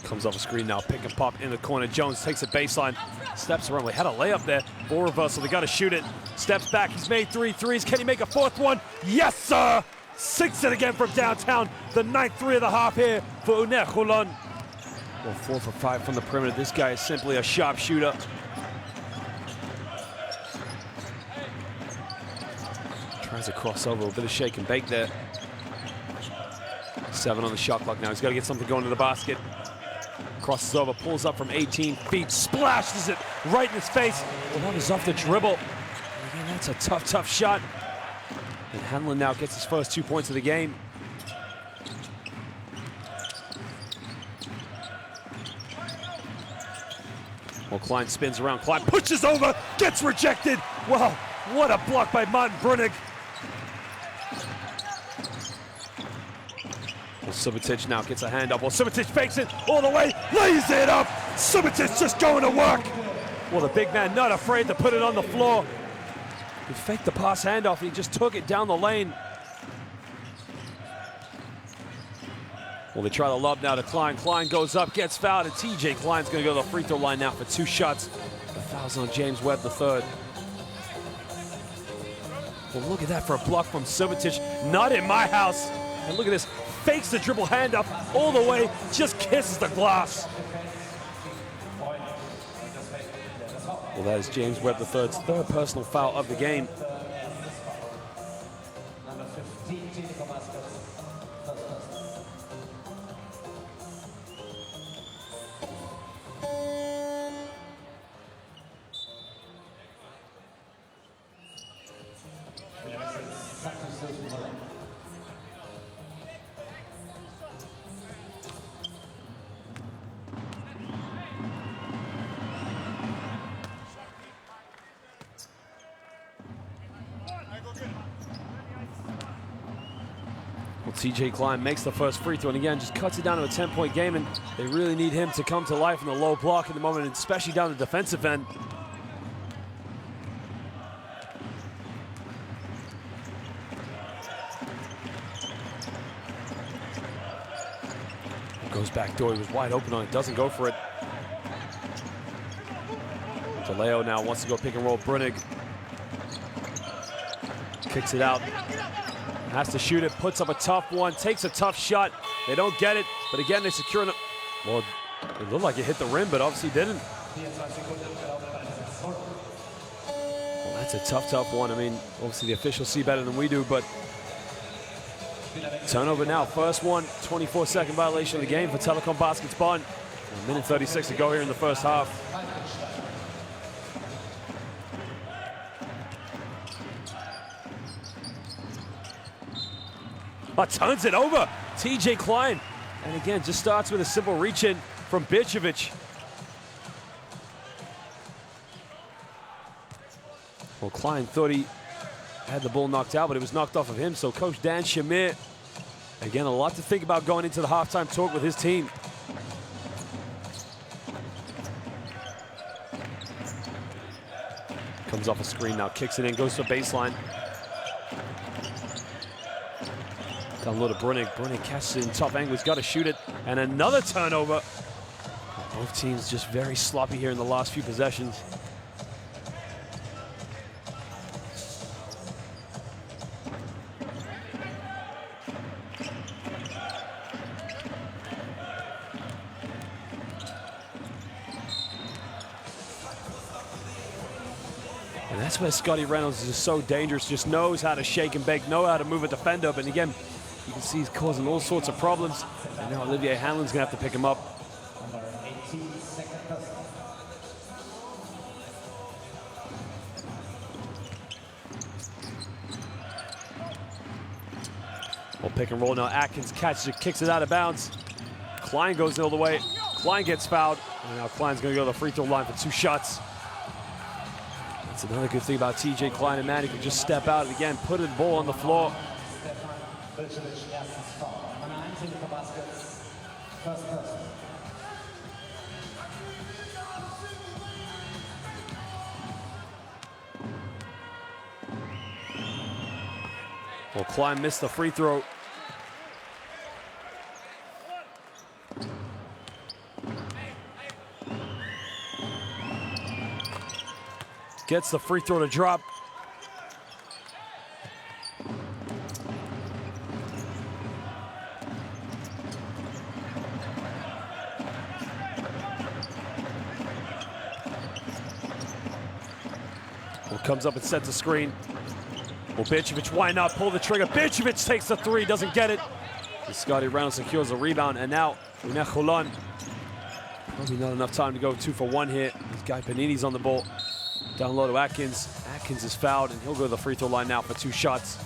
Comes off a screen now, pick and pop in the corner. Jones takes a baseline, steps around. We had a layup there. Ball reversal, they got to shoot it. Steps back, he's made 3 threes. Can he make a 4th one? Yes, sir! Sinks it again from downtown. The 9th three of the half here for UNET Holon. Well, 4 for 5 from the perimeter. This guy is simply a sharp shooter. Tries a crossover, a bit of shake and bake there. 7 on the shot clock now. He's got to get something going to the basket. Crosses over, pulls up from 18 feet, splashes it right in his face. Well, that was off the dribble. Again, that's a tough, tough shot. And Hanlon now gets his first 2 points of the game. Well, Klein spins around. Klein pushes over, gets rejected. Wow, what a block by Martin Brunig. Well, Subotic now gets a hand up. Well, Subotic fakes it all the way, lays it up. Subotic just going to work. Well, the big man not afraid to put it on the floor. He faked the pass handoff. He just took it down the lane. Well, they try the lob now to Klein. Klein goes up, gets fouled, and TJ Klein's going to go to the free throw line now for 2 shots. The foul's on James Webb III. Well, look at that for a block from Subotic. Not in my house. And look at this. Fakes the dribble hand up all the way, just kisses the glass. Well, that is James Webb III's 3rd personal foul of the game. TJ Klein makes the first free throw, and again, just cuts it down to a 10-point game, and they really need him to come to life in the low block at the moment, especially down the defensive end. Goes back door, he was wide open on it, doesn't go for it. DeLeo now wants to go pick and roll. Brunig kicks it out, has to shoot it, puts up a tough one, takes a tough shot. They don't get it, but again, they secure it. Well, it looked like it hit the rim, but obviously didn't. Well, that's a tough one. I mean, obviously the officials see better than we do, but turnover now, first one, 24-second violation of the game for Telekom Baskets Bonn. A minute 36 to go here in the first half. Turns it over, TJ Klein. And again, just starts with a simple reach in from Bicevic. Well, Klein thought he had the ball knocked out, but it was knocked off of him. So Coach Dan Shamir, again, a lot to think about going into the halftime talk with his team. Comes off a screen now, kicks it in, goes to baseline. Down low to Brunig. Brunig catches it in tough angle. He's got to shoot it. And another turnover. Both teams just very sloppy here in the last few possessions. And that's where Scotty Reynolds is just so dangerous, just knows how to shake and bake, know how to move a defender. But again, you can see he's causing all sorts of problems. And now Olivier Hanlon's going to have to pick him up. Well, pick and roll now. Atkins catches it, kicks it out of bounds. Klein goes the other way. Klein gets fouled. And now Klein's going to go to the free throw line for 2 shots. That's another good thing about TJ Klein, and man, he can just step out and again put the ball on the floor. Well, Klein missed the free throw. Gets the free throw to drop. Well, comes up and sets a screen. Well, Bicevic, why not pull the trigger? Bicevic takes the 3, doesn't get it. And Scotty Reynolds secures the rebound, and now UNET Holon. Probably not enough time to go 2 for 1 here. This guy Panini's on the ball. Down low to Atkins. Atkins is fouled, and he'll go to the free throw line now for 2 shots.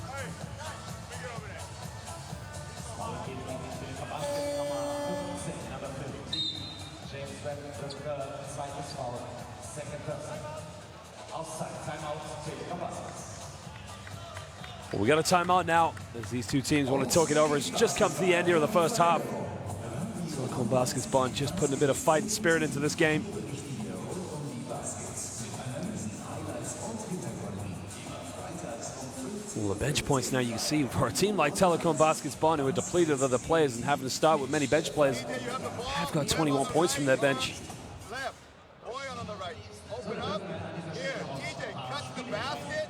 Well, we got a timeout now as these two teams want to talk it over. It's just come to the end here of the first half. Telekom Baskets Bonn just putting a bit of fight and spirit into this game. Well, the bench points now you can see for a team like Telekom Baskets Bonn, who are depleted of the players and having to start with many bench players, have got 21 points from their bench. Left, Boyan on the right. Open up. Here, TJ cuts the basket.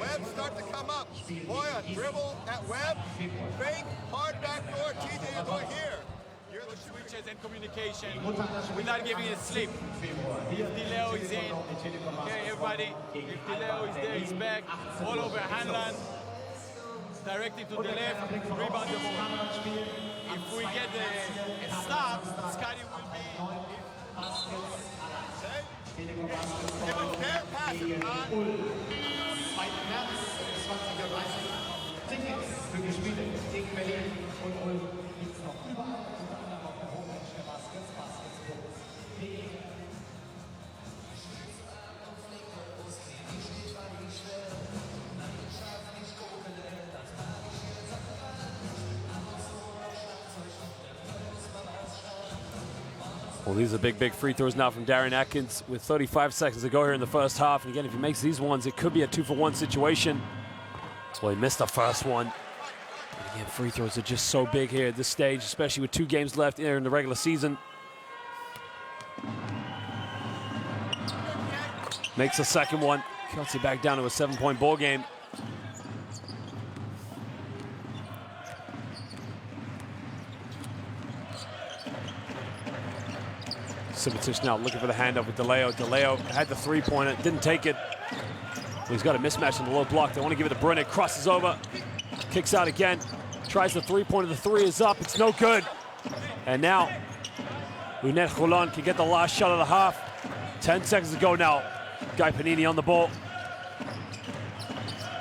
Webb start to come up. Boyan dribble at Webb. Fake, hard back door. TJ, you're going here. You're the Switches and communication. We're not giving it sleep. If DeLeo is in, okay, everybody. If DeLeo is there, he's back. All over Hanlon. Directed to the left. Rebound the ball. If we get a stop, Scotty will be. Give him fair pass, man. Well, these are big free throws now from Darian Atkins with 35 seconds to go here in the first half. And again, if he makes these ones, it could be a 2-for-1 situation. Well, he missed the first one. And again, free throws are just so big here at this stage, especially with 2 games left here in the regular season. Makes the second one, cuts it back down to a 7-point ball game. Simitic now looking for the handoff with DeLeo. DeLeo had the 3-pointer, didn't take it. Well, he's got a mismatch in the low block. They want to give it to Brunner, crosses over, kicks out again, tries the 3-pointer. The 3 is up, it's no good. And now, UNET Holon can get the last shot of the half. 10 seconds to go now. Guy Panini on the ball.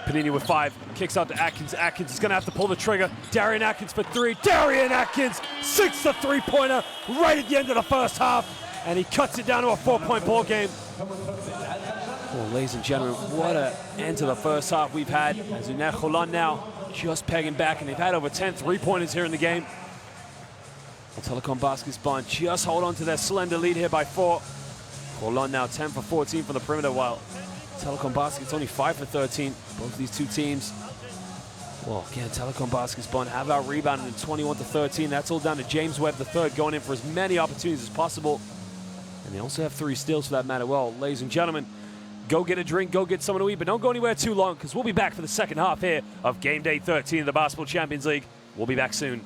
Panini with 5, kicks out to Atkins. Atkins is gonna have to pull the trigger. Darian Atkins for 3. Darian Atkins sinks the 3-pointer right at the end of the first half, and he cuts it down to a 4-point ball game. Well, ladies and gentlemen, what an end to the first half we've had, as UNET Holon now just pegging back, and they've had over 10 3-pointers here in the game. Well, Telekom Baskets Bonn just hold on to their slender lead here by 4. Holon now 10 for 14 from the perimeter, while Telekom Baskets only 5 for 13. Both of these two teams, well, again, Telekom Baskets Bonn have out-rebounded in 21-13. That's all down to James Webb III going in for as many opportunities as possible. And they also have 3 steals for that matter. Well, ladies and gentlemen, go get a drink, go get someone to eat, but don't go anywhere too long, because we'll be back for the second half here of Game Day 13 of the Basketball Champions League. We'll be back soon.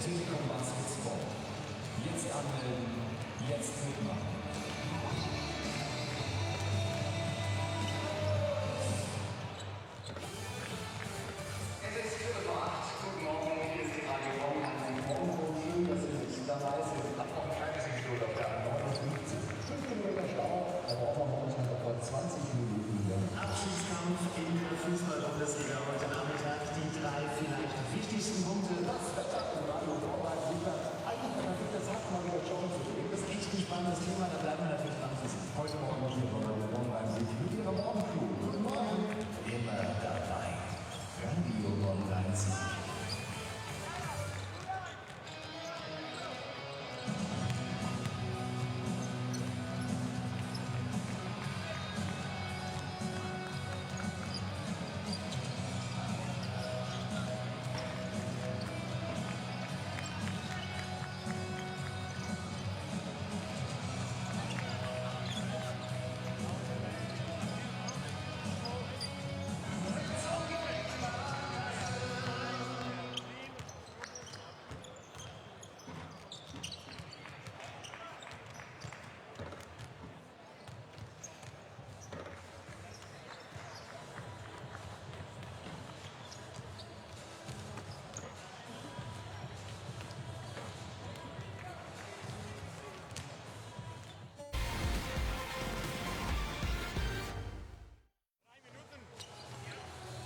Telekom Basketball. Jetzt anmelden, jetzt mitmachen. Es ist 4:08. Guten Morgen, hier ist Radio Bonn. Ein Morgen, schön, dass Sie mit dabei sind. Ab noch ein kleines Video auf der 59. 5 Kilometer Stau, aber auch noch momentan etwa 20 Minuten hier. Abschiedskampf in der Fußball-Bundesliga heute Nachmittag. Die 3 vielleicht wichtigsten Punkte. Das Wetter im Radio Vorwahl liefert. Eigentlich natürlich das Haus mal wieder Chance. Das ist echt ein spannendes Thema, da bleiben wir natürlich dran. Heute Morgen hier von Radio Bonn beim Sieg mit Ihrer Morgencrew. Guten Morgen. Immer dabei. Radio Bonn Leipzig.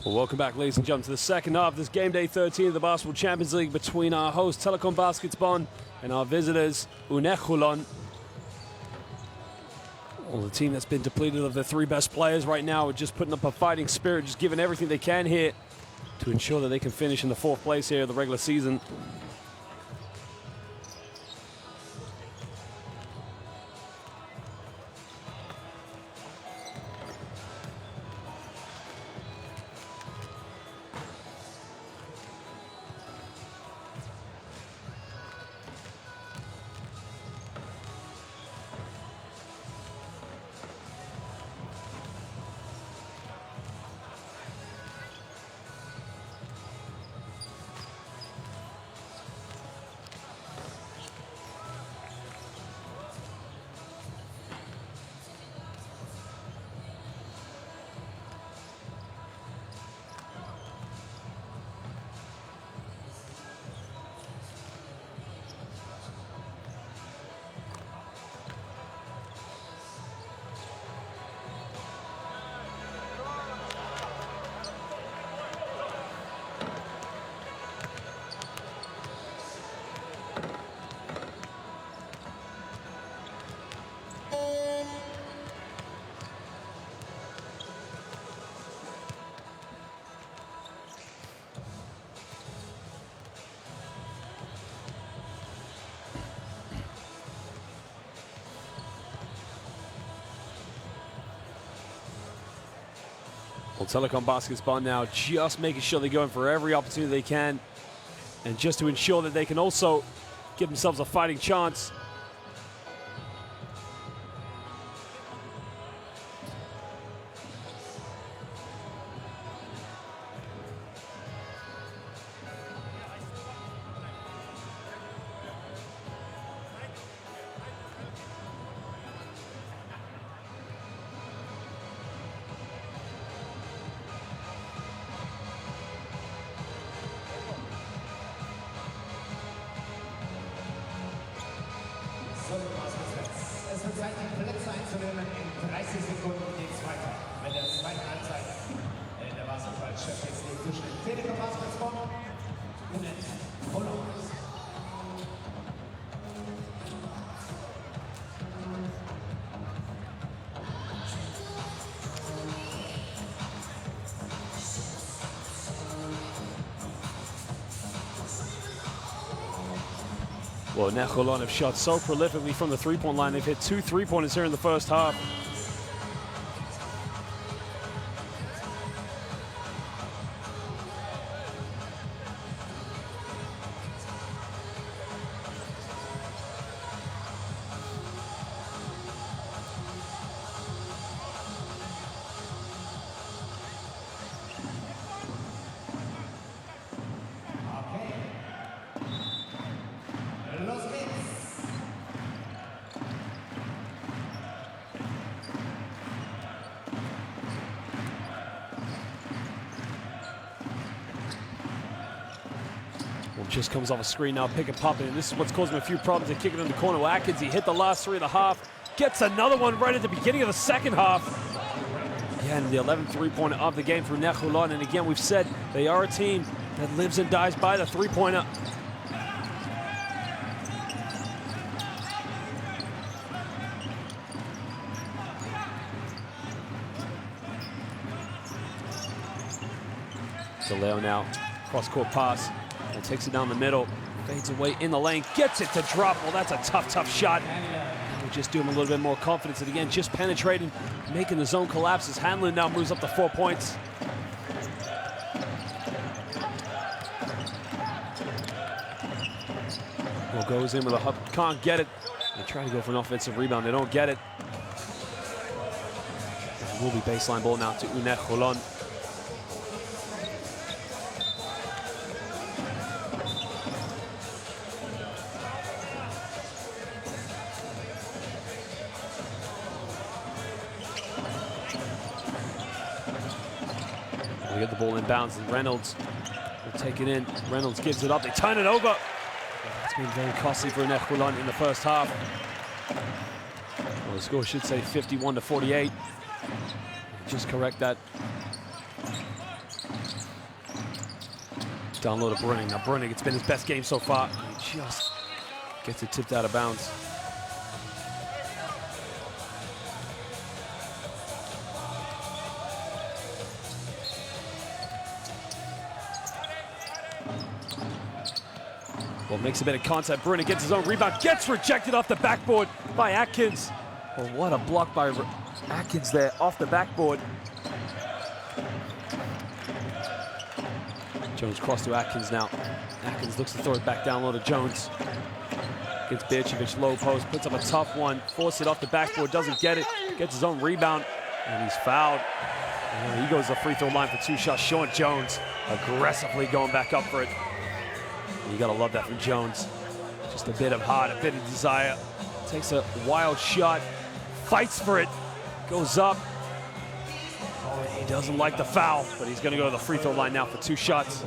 Well, welcome back, ladies and gentlemen, to the second half of this game day 13 of the Basketball Champions League between our host, Telekom Bonn, and our visitors, UNET Holon. Well, the team that's been depleted of their 3 best players right now are just putting up a fighting spirit, just giving everything they can here to ensure that they can finish in the 4th place here of the regular season. Well, Telekom Bonn now just making sure they're going for every opportunity they can, and just to ensure that they can also give themselves a fighting chance. Es wird Zeit, die Plätze einzunehmen. In 30 Sekunden geht's weiter. Mit der zweiten Halbzeit in der Basketball-Champions League zwischen Telekom Bonn und UNET Holon. Well, UNET Holon have shot so prolifically from the three-point line. They've hit 2 3-pointers here in the first half. just comes off a screen now, pick and pop it, and this is what's causing him a few problems. They kick it in the corner. Atkins, he hit the last 3 of the half, gets another one right at the beginning of the second half. Again, the 11th three-pointer of the game for UNET Holon, and again, we've said they are a team that lives and dies by the three-pointer. Leo now, cross-court pass, and takes it down the middle, fades away in the lane, gets it to drop. Well, that's a tough shot. We'll just do him a little bit more confidence, and again, just penetrating, making the zone collapse. His Hanlon now moves up to 4 points. Well, goes in with a hub, can't get it. They try to go for an offensive rebound, they don't get it. It will be baseline ball now to UNET Holon. We get the ball in bounds, and Reynolds will take it in. Reynolds gives it up, they turn it over. It's been very costly for UNET Holon in the first half. Well, the score should say 51-48. Just correct that. Down low to Brunning. Now Brunning, it's been his best game so far. He just gets it tipped out of bounds. Well, makes a bit of contact. Brunning gets his own rebound, gets rejected off the backboard by Atkins. Well, what a block by Atkins there off the backboard. Jones cross to Atkins now. Atkins looks to throw it back down low to Jones. Gets Bircevic low post, puts up a tough one, forces it off the backboard, doesn't get it, gets his own rebound, and he's fouled. And he goes to the free throw line for 2 shots. Sean Jones aggressively going back up for it. And you gotta love that from Jones. Just a bit of heart, a bit of desire. Takes a wild shot, fights for it, goes up. He doesn't like the foul, but he's gonna go to the free throw line now for 2 shots.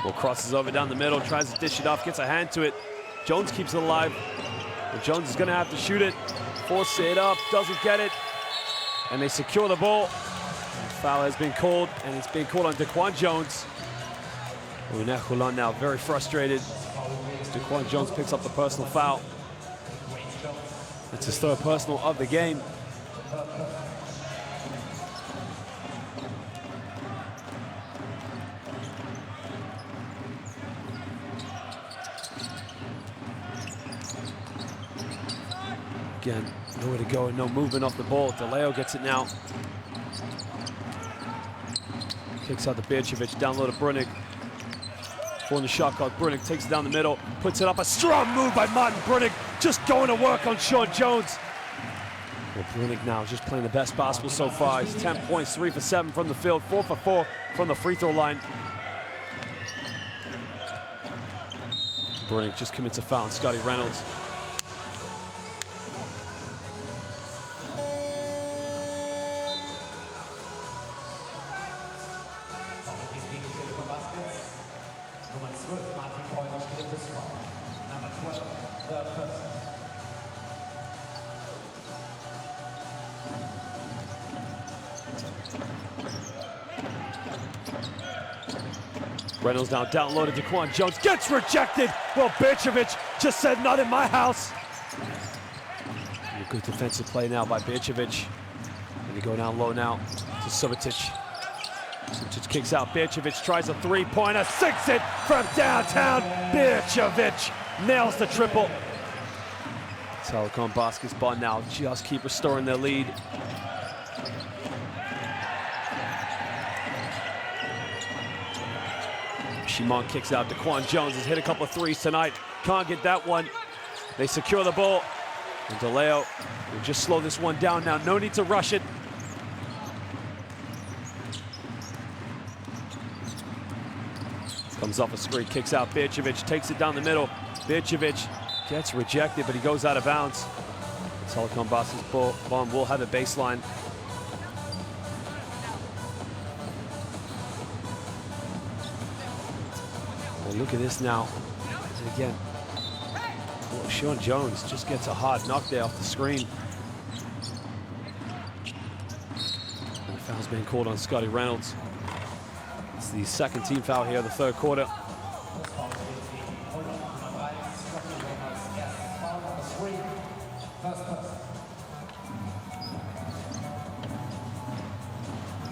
Well, crosses over down the middle, tries to dish it off, gets a hand to it. Jones keeps it alive. But Jones is gonna have to shoot it. Force it up, doesn't get it. And they secure the ball. And foul has been called, and it's being called on Daquan Jones. UNET Holon now very frustrated. Daquan Jones picks up the personal foul. It's his 3rd personal of the game. Again, nowhere to go and no movement off the ball. DeLeo gets it now. Kicks out to Bircevic, down low to Brunning. For the shot clock, Brunning takes it down the middle, puts it up. A strong move by Martin Brunning, just going to work on Sean Jones. Well, Brunning now just playing the best basketball so far. He's 10 points, 3 for 7 from the field, 4 for 4 from the free throw line. Brunning just commits a foul on Scotty Reynolds. Reynolds now down low to Daquan Jones, gets rejected. Well, Bircevic just said, not in my house. A good defensive play now by Bircevic. And they go down low now to Subotic. Subotic kicks out, Bircevic tries a 3-pointer, sinks it from downtown. Bircevic nails the triple. Telekom Baskets Bonn now just keep restoring their lead. Shimon kicks out. Daquan Jones has hit a couple of threes tonight. Can't get that one. They secure the ball. And DeLeo will just slow this one down now. No need to rush it. Comes off a screen, kicks out Bircevic, takes it down the middle. Bircevic gets rejected, but he goes out of bounds. Telekom basketball Bonn will have a baseline. Well, look at this now. And again, well, Sean Jones just gets a hard knock there off the screen. And the foul's being called on Scotty Reynolds. It's the second team foul here of the third quarter.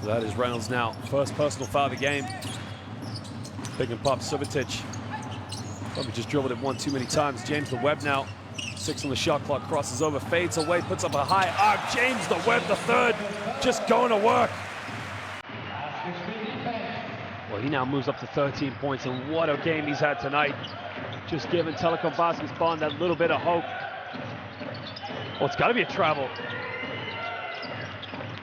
That is Reynolds now. First personal foul of the game. Pick and pop, Subotic. Probably just dribbled it one too many times. James the Webb now. 6 on the shot clock, crosses over, fades away, puts up a high arc. James the Webb the third, just going to work. Well, he now moves up to 13 points, and what a game he's had tonight. Just giving Telekom basketball Bonn that little bit of hope. Well, it's got to be a travel.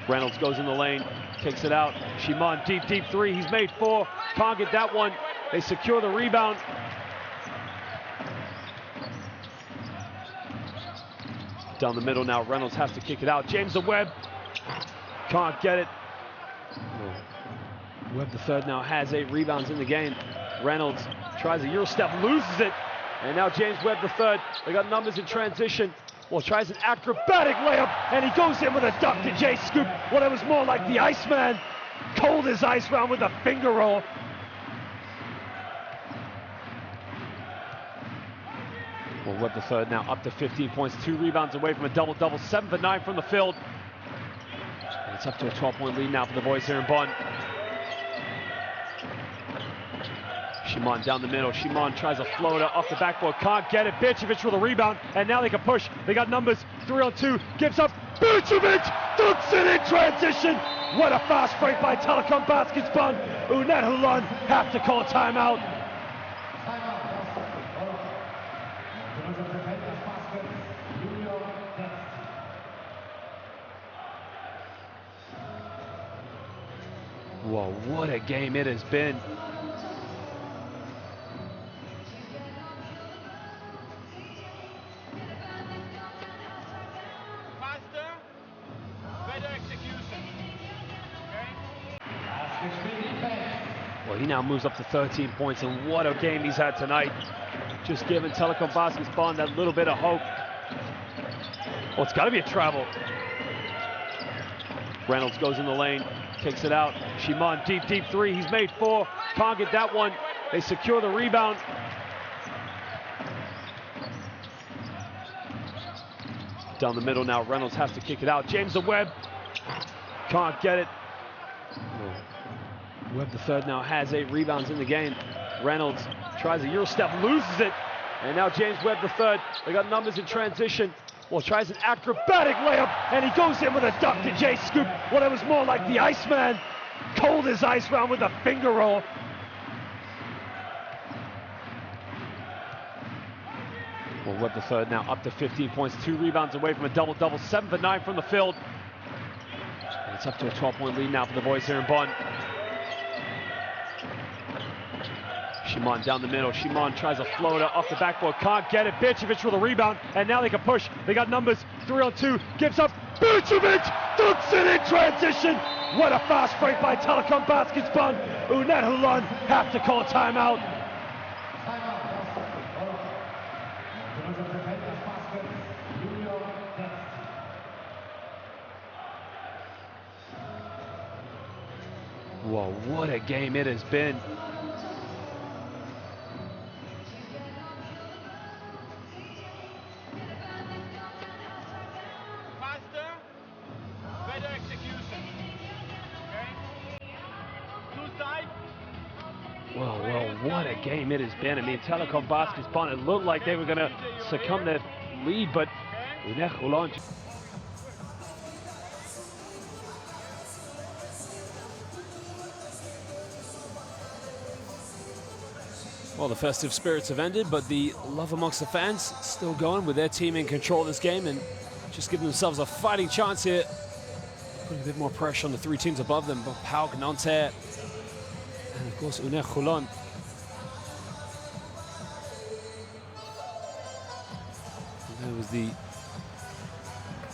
Reynolds goes in the lane, kicks it out. Shimon, deep three. He's made 4. Can't get that one. They secure the rebound. Down the middle now, Reynolds has to kick it out. James the Webb can't get it. Webb the third now has 8 rebounds in the game. Reynolds tries a Euro step, loses it. And now James Webb the third. They got numbers in transition. Well, tries an acrobatic layup, and he goes in with a Dr. J scoop. Well, it was more like the Iceman. Cold as ice round with a finger roll. Well, Webb the third now up to 15 points, 2 rebounds away from a double-double, 7 for 9 from the field. And it's up to a 12-point lead now for the boys here in Bonn. Shimon down the middle. Shimon tries a floater off the backboard. Can't get it. Bircevic with a rebound. And now they can push. They got numbers. 3-on-2. Gives up. Bircevic dunks it in transition. What a fast break by Telekom basketball Bonn. UNET Holon have to call timeout. Whoa, what a game it has been. Well, he now moves up to 13 points, and what a game he's had tonight. Just giving Telekom basketball Bonn that little bit of hope. Well, it's got to be a travel. Reynolds goes in the lane, kicks it out. Shimon, deep three. He's made 4. Can't get that one. They secure the rebound. Down the middle now, Reynolds has to kick it out. James the Webb can't get it. Webb the third now has 8 rebounds in the game. Reynolds tries a Euro step, loses it. And now James Webb the third. They got numbers in transition. Well, tries an acrobatic layup, and he goes in with a Dr. J scoop. Well, it was more like the Iceman. Cold as ice round with a finger roll. Well, Webb the third now up to 15 points, 2 rebounds away from a double-double, 7 for 9 from the field. And it's up to a 12-point lead now for the boys here in Bonn. Shimon down the middle. Shimon tries a floater off the backboard. Can't get it. Bircevic with a rebound. And now they can push. They got numbers. 3-on-2. Gives up. Bircevic dunks it in transition. What a fast break by Telekom basketball Bonn. UNET Holon have to call timeout. Whoa, what a game it has been. Well, what a game it has been. I mean, Telekom basketball Bonn, it looked like they were going to succumb to lead, but UNET Holon. Well, the festive spirits have ended, but the love amongst the fans still going with their team in control of this game and just giving themselves a fighting chance here. Putting a bit more pressure on the three teams above them, but PAOK, Nanterre, and of course UNET Holon. There was the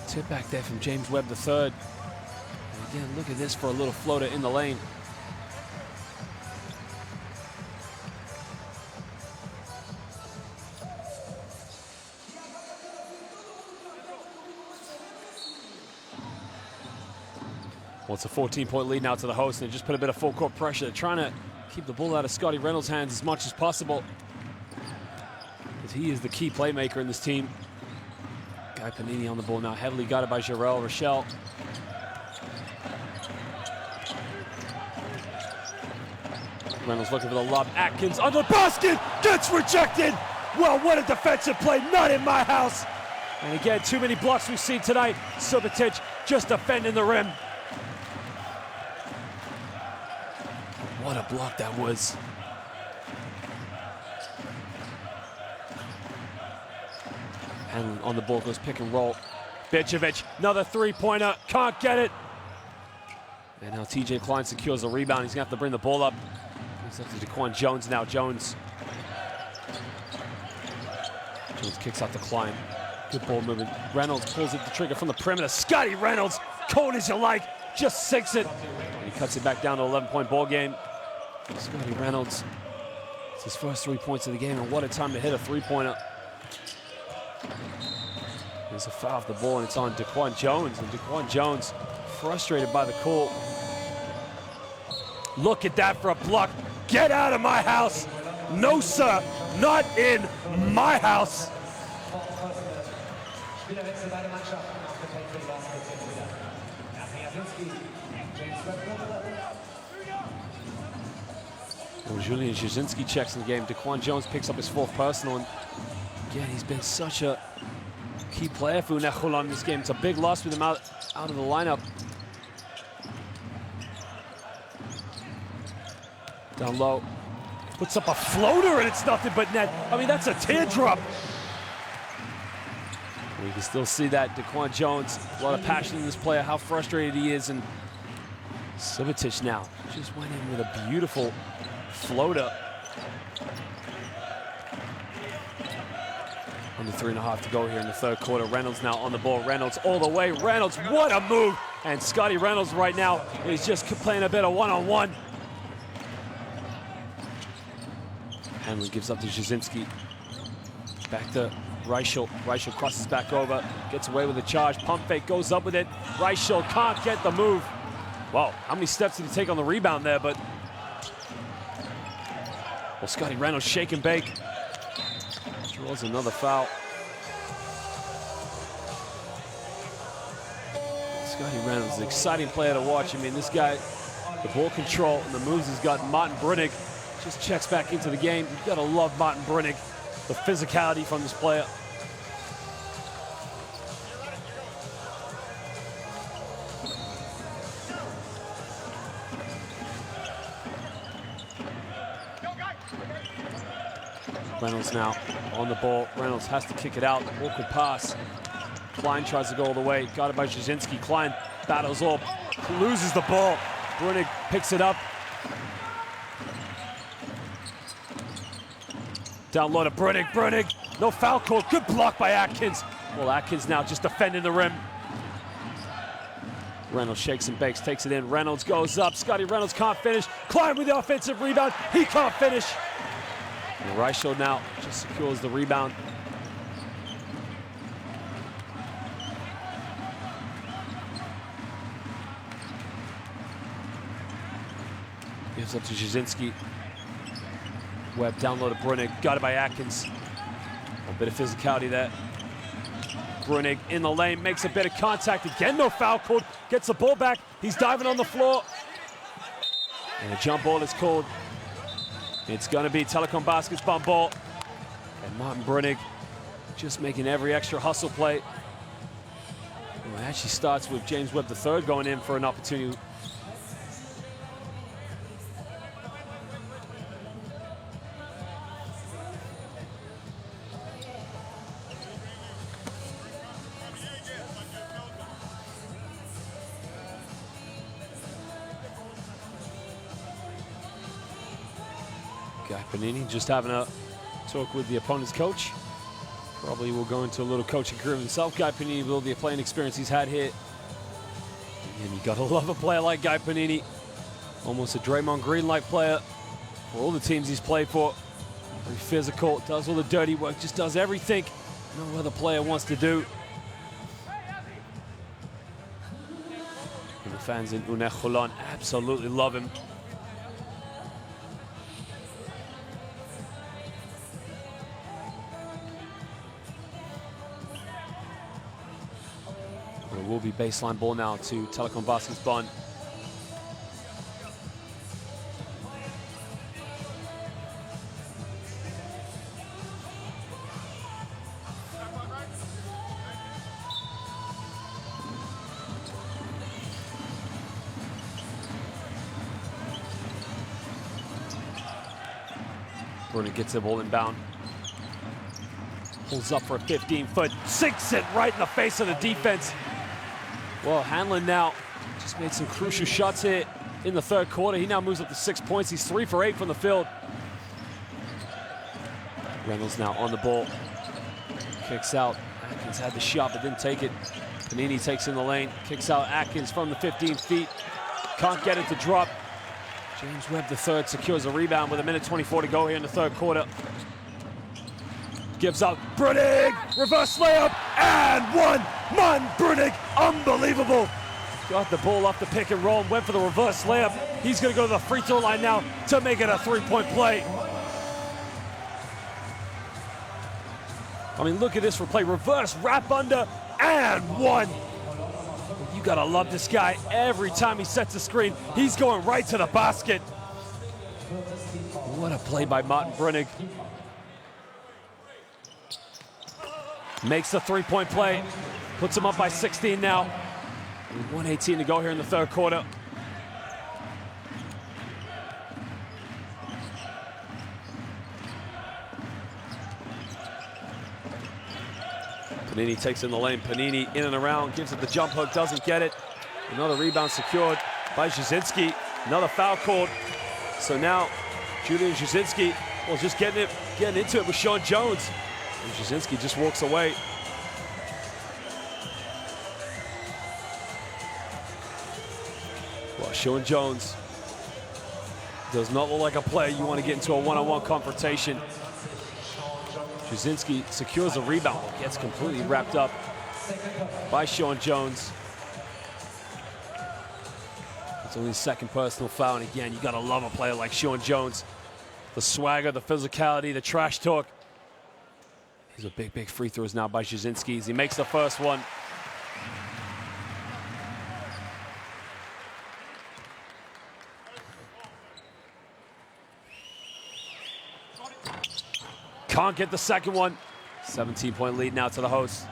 tip back there from James Webb III. And again, look at this for a little floater in the lane. Well, it's a 14-point lead now to the host, and they just put a bit of full court pressure. They're trying to keep the ball out of Scotty Reynolds' hands as much as possible, because he is the key playmaker in this team. Guy Panini on the ball now, heavily guarded by Jarrell Rochelle. Reynolds looking for the lob. Atkins under the basket, gets rejected. Well, what a defensive play, not in my house. And again, too many blocks we've seen tonight. Subotic just defending the rim. What a block that was. And on the ball goes pick and roll. Bicevic, another three-pointer, can't get it. And now TJ Klein secures the rebound. He's gonna have to bring the ball up. He's up to DeQuan Jones now. Jones kicks out to Klein. Good ball movement. Reynolds pulls it the trigger from the perimeter. Scotty Reynolds, cold as you like, just sinks it. And he cuts it back down to an 11-point ball game. Scotty Reynolds, it's his first 3 points of the game, and what a time to hit a three-pointer. There's a foul off the ball, and it's on DeQuan Jones, and DeQuan Jones frustrated by the call. Look at that for a block. Get out of my house. No, sir, not in my house. Well, Julian Jasinski checks in the game. DeQuan Jones picks up his fourth personal, and again, he's been such a key player for UNET Holon in this game. It's a big loss with him out of the lineup. Down low, puts up a floater, and it's nothing but net. I mean, that's a teardrop. We can still see that DeQuan Jones, a lot of passion in this player, how frustrated he is, and Subotic now just went in with a beautiful floater. Under 3.5 to go here in the third quarter. Reynolds now on the ball. Reynolds all the way. Reynolds, what a move. And Scotty Reynolds right now is just playing a bit of one-on-one. Hanlon gives up to Jasinski. Back to Reichel. Reichel crosses back over, gets away with a charge. Pump fake, goes up with it. Reichel can't get the move. Wow, how many steps did he take on the rebound there? But well, Scotty Reynolds shake and bake. Draws another foul. Scotty Reynolds is an exciting player to watch. I mean, this guy, the ball control and the moves he's got. Martin Brunnig just checks back into the game. You've got to love Martin Brunnig, the physicality from this player. Reynolds now on the ball. Reynolds has to kick it out. Awkward pass. Klein tries to go all the way. Guarded by Jasinski. Klein battles up, loses the ball. Brunnig picks it up. Down low to Brunnig. Brunnig, no foul call. Good block by Atkins. Well, Atkins now just defending the rim. Reynolds shakes and bakes, takes it in. Reynolds goes up. Scotty Reynolds can't finish. Klein with the offensive rebound. He can't finish. And Reichel now just secures the rebound. Gives up to Jasinski. Webb down low to Brunnig. Got it by Atkins. A bit of physicality there. Brunnig in the lane, makes a bit of contact. Again, no foul called. Gets the ball back. He's diving on the floor. And a jump ball is called. It's going to be Telekom basketball ball. And Martin Brunnig just making every extra hustle play. Well, it actually starts with James Webb III going in for an opportunity. Guy Panini just having a talk with the opponent's coach. Probably will go into a little coaching career himself. Guy Panini, with all the playing experience he's had here. And you gotta love a player like Guy Panini. Almost a Draymond Green-like player for all the teams he's played for. Very physical, does all the dirty work, just does everything no other player wants to do. And the fans in UNET Holon absolutely love him. It will be baseline ball now to Telekom Baskets Bonn. Brunig gets the ball inbound. Pulls up for a 15-foot, sinks it right in the face of the defense. Well, Hanlon now just made some crucial shots here in the third quarter. He now moves up to 6 points. He's 3 for 8 from the field. Reynolds now on the ball. Kicks out. Atkins had the shot but didn't take it. Panini takes in the lane. Kicks out Atkins from the 15 feet. Can't get it to drop. James Webb III secures a rebound with 1:24 to go here in the third quarter. Gives up. Brunig! Reverse layup! And one! Man, Brunig! Unbelievable! Got the ball off the pick and roll and went for the reverse layup. He's going to go to the free throw line now to make it a three-point play. I mean, look at this for play. Reverse, wrap under, and one. You got to love this guy. Every time he sets a screen, he's going right to the basket. What a play by Martin Brunig. Makes the three-point play. Puts him up by 16 now. 1:18 to go here in the third quarter. Panini takes in the lane. Panini in and around, gives it the jump hook, doesn't get it. Another rebound secured by Jasinski. Another foul called. So now Julian Jasinski was just getting into it with Sean Jones. And Jasinski just walks away. Well, Sean Jones does not look like a player you want to get into a one-on-one confrontation. Jasinski secures a rebound, gets completely wrapped up by Sean Jones. It's only his second personal foul, and again, you gotta love a player like Sean Jones. The swagger, the physicality, the trash talk. These are big free throws now by Jasinski as he makes the first one. Can't get the second one. 17-point lead now to the host.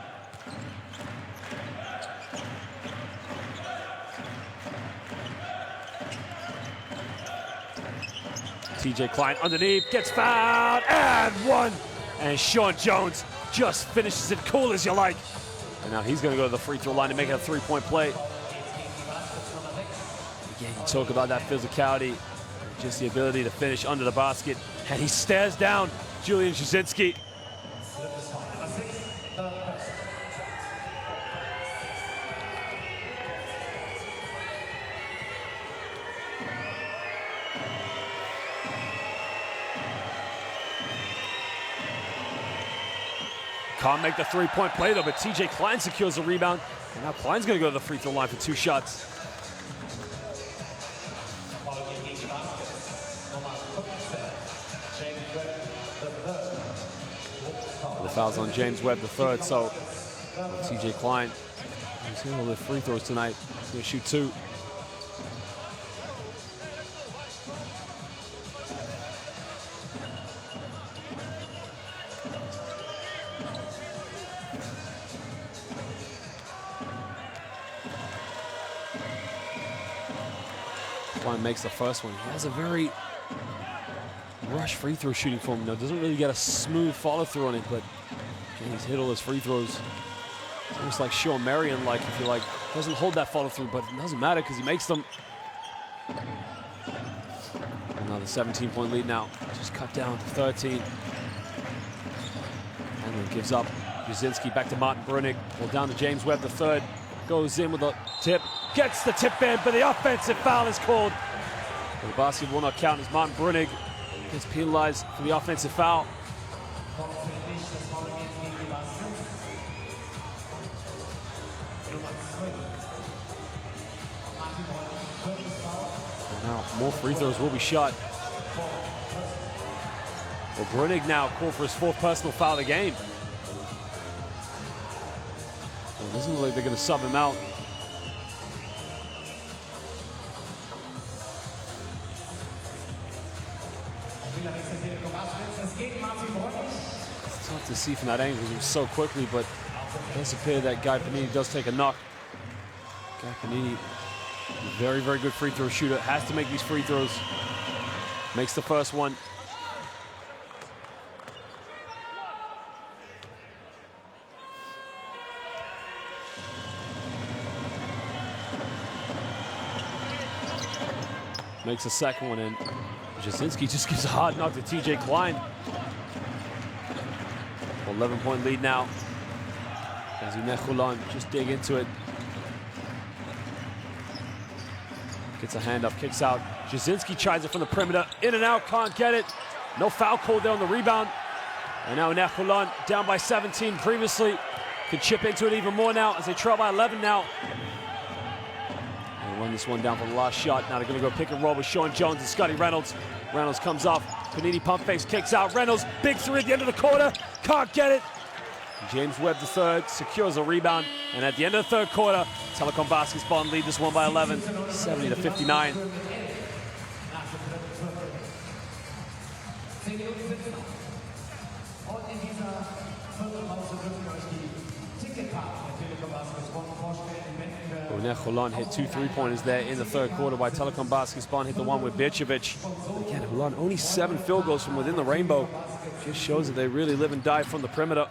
TJ Klein underneath, gets fouled, and one. And Sean Jones just finishes it cool as you like. And now he's gonna go to the free throw line to make it a three-point play. Again, you talk about that physicality, just the ability to finish under the basket. And he stares down Julian Jasinski. Can't make the three-point play though, but TJ Klein secures the rebound. And now Klein's gonna go to the free throw line for 2 shots. The foul's on James Webb III, so TJ Klein, he's going to lift free throws tonight. He's going to shoot 2. Klein makes the first one. He has a very rush free throw shooting form. You know, doesn't really get a smooth follow through on it, but he's hit all his free throws. It's almost like Sean Marion, like if you like, doesn't hold that follow through, but it doesn't matter because he makes them. Another 17-point lead now. Just cut down to 13. And then gives up. Jasinski back to Martin Brunig. Well, down to James Webb, the third. Goes in with a tip. Gets the tip in, but the offensive foul is called. But the basket will not count as Martin Brunig gets penalized for the offensive foul. Now, more free throws will be shot. Well, Brunig now called for his 4th personal foul of the game. Well, it doesn't look like they're going to sub him out. It's tough to see from that angle. It was so quickly, but it does appear that Guy Panini does take a knock. Guy Panini, very, very good free throw shooter, has to make these free throws. Makes the first one. Makes the second one, and Jasinski just gives a hard knock to TJ Klein. 11-point lead now. As UNET Holon just dig into it. Gets a hand up, kicks out. Jasinski tries it from the perimeter. In and out, can't get it. No foul called there on the rebound. And now UNET Holon down by 17 previously. Can chip into it even more now as they trail by 11 now. Run this one down for the last shot. Now they're going to go pick and roll with Sean Jones and Scotty Reynolds. Reynolds comes off. Panini pump fakes, kicks out. Reynolds, big three at the end of the quarter. Can't get it. James Webb the third secures a rebound. And at the end of the third quarter, Telekom Basketball lead this one by 11, 70-59. UNET Holon hit 2 3-pointers there in the third quarter, while Telekom Basketball hit the one with Bircevic. Again, Holon only 7 field goals from within the rainbow. Just shows that they really live and die from the perimeter.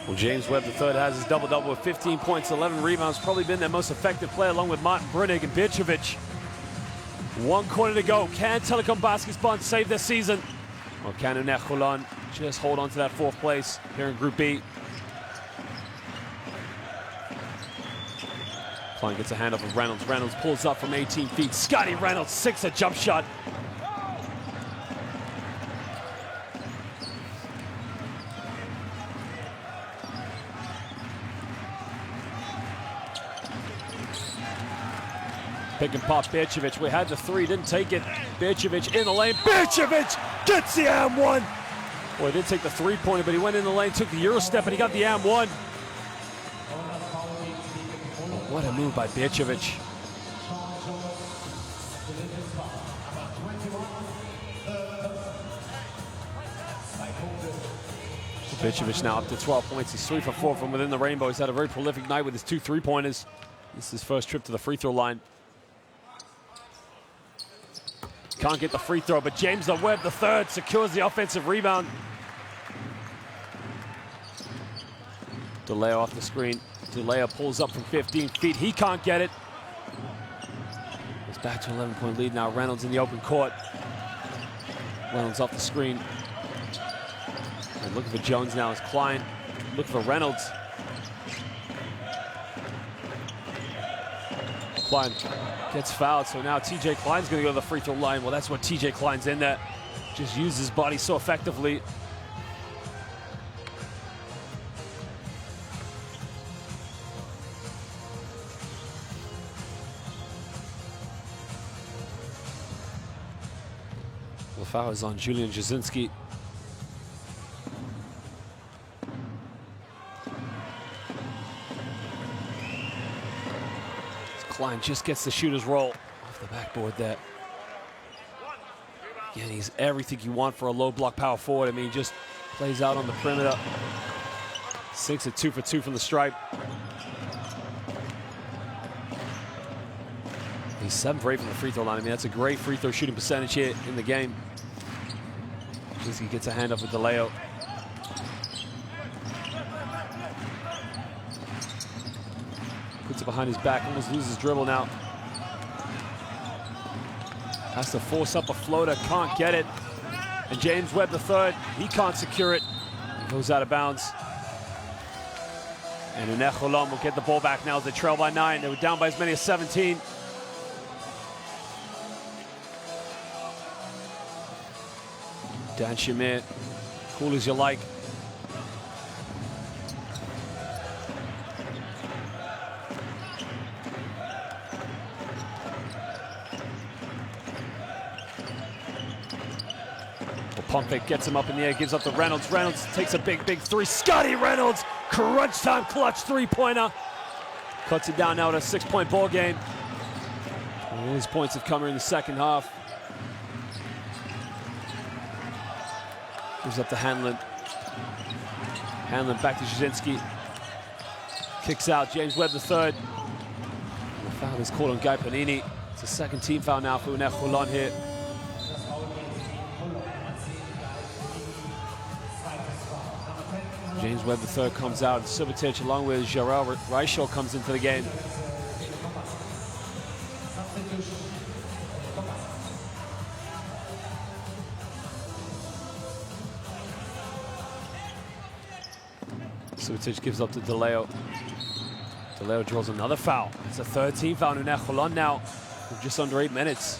Well, James Webb III has his double-double with 15 points, 11 rebounds. Probably been their most effective player, along with Martin Brunig and Bircevic. 1 quarter to go. Can Telekom Basketball save their season? Or can UNET Holon just hold on to that 4th place here in Group B? Klein gets a handoff of Reynolds. Reynolds pulls up from 18 feet. Scotty Reynolds, 6 a jump shot. Pick and pop Bircevic. We had the 3, didn't take it. Bircevic in the lane. Bircevic gets the and-1. Well, he did take the 3-pointer, but he went in the lane, took the Euro step, and he got the and-1. What a move by Bircevic. Bicevic now up to 12 points. He's 3 for 4 from within the rainbow. He's had a very prolific night with his 2 3-pointers. This is his first trip to the free throw line. Can't get the free throw, but James Webb III secures the offensive rebound. DeLeo off the screen. DeLeo pulls up from 15 feet. He can't get it. It's back to 11-point lead now. Reynolds in the open court. Reynolds off the screen. And looking for Jones now is Klein. Looking for Reynolds. Klein gets fouled, so now TJ Klein's going to go to the free throw line. Well, that's what TJ Klein's in there. Just uses his body so effectively. The foul is on Julian Jasinski. Klein just gets the shooter's roll off the backboard there. Again, he's everything you want for a low block power forward. I mean, just plays out on the perimeter. 6 of 2 for 2 from the stripe. He's 7 for 8 from the free throw line. I mean, that's a great free throw shooting percentage here in the game. He gets a handoff with DeLeo. Puts it behind his back, almost loses dribble now. Has to force up a floater, can't get it. And James Webb III, he can't secure it. He goes out of bounds. And UNET Holon will get the ball back now as they trail by 9. They were down by as many as 17. Dan Shamir, cool as you like. Pump it, gets him up in the air, gives up to Reynolds. Reynolds takes a big, big 3. Scotty Reynolds, crunch time clutch 3-pointer. Cuts it down now to a 6-point ball game. All his points have come here in the second half. Gives up to Hanlon. Hanlon back to Jasinski. Kicks out, James Webb III. The foul is called on Guy Panini. It's a second team foul now for UNET Holon here. James Webb III comes out. Subotic along with Jarrell Reichel comes into the game. Subotic gives up to DeLeo. DeLeo draws another foul. It's a third team foul. UNET Holon now with just under 8 minutes.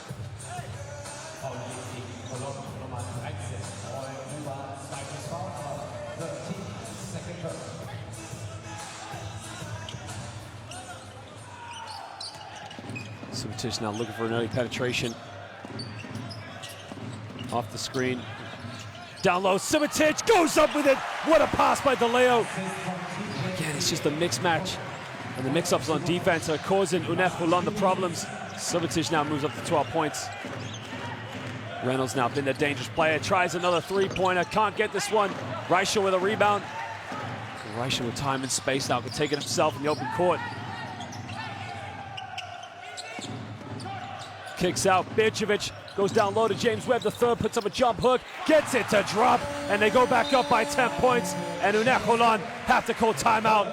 Subotic now looking for an early penetration. Off the screen. Down low, Subotic goes up with it. What a pass by DeLeo. Again, it's just a mix match. And the mix-ups on defense are causing UNET Holon the problems. Subotic now moves up to 12 points. Reynolds now been the dangerous player. Tries another 3-pointer, can't get this one. Reichel with a rebound. Reichel with time and space now, can take it himself in the open court. Kicks out, Bicevic goes down low to James Webb III, puts up a jump hook, gets it to drop, and they go back up by 10 points, and UNET Holon have to call timeout.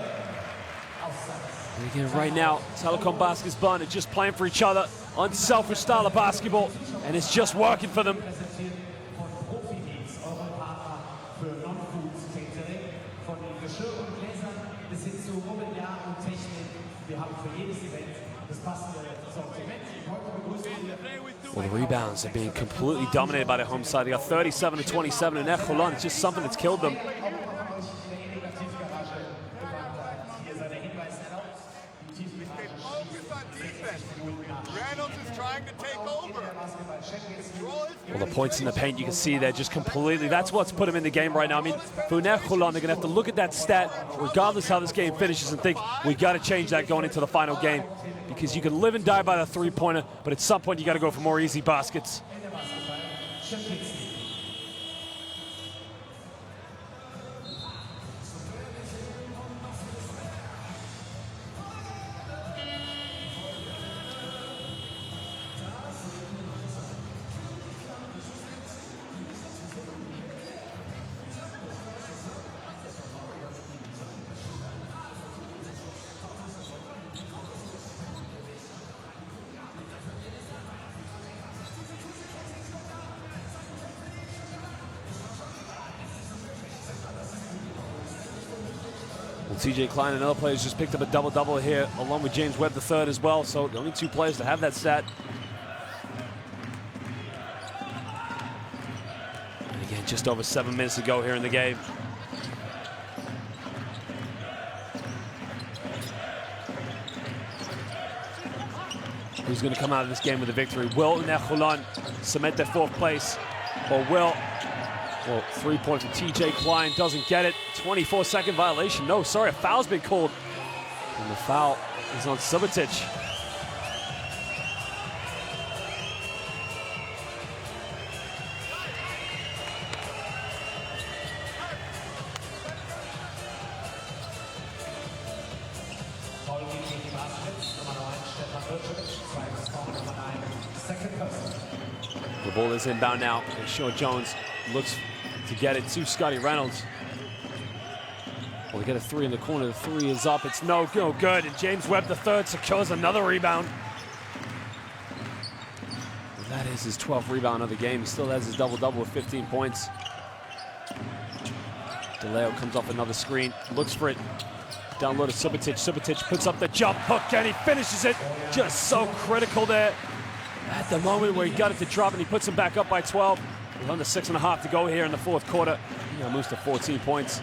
And again, right now, Telekom Baskets Bonn are just playing for each other, unselfish style of basketball, and it's just working for them. Well, the rebounds are being completely dominated by the home side. They got 37 to 27 in UNET Holon. It's just something that's killed them. Well, the points in the paint, you can see they're just completely, that's what's put them in the game right now. I mean, for UNET Holon, they're going to have to look at that stat, regardless how this game finishes, and think, we got to change that going into the final game. Because you can live and die by the 3-pointer, but at some point you got to go for more easy baskets. TJ Klein and other players just picked up a double-double here, along with James Webb III as well. So the only two players to have that stat. And again, just over 7 minutes to go here in the game. Who's going to come out of this game with a victory? Will UNET Holon cement their 4th place? Or will, well, 3-point from TJ Klein, doesn't get it. 24-second violation. No, sorry, a foul's been called. And the foul is on Subotic. The ball is inbound now. And Sean Jones looks to get it to Scotty Reynolds. Well, they get a 3 in the corner. The 3 is up. It's no good. And James Webb III secures another rebound. And that is his 12th rebound of the game. He still has his double-double with 15 points. DeLeo comes off another screen. Looks for it. Down low to Subotic. Subotic puts up the jump hook and he finishes it. Just so critical there. At the moment where he got it to drop and he puts him back up by 12. With under 6.5 to go here in the 4th quarter. He now moves to 14 points.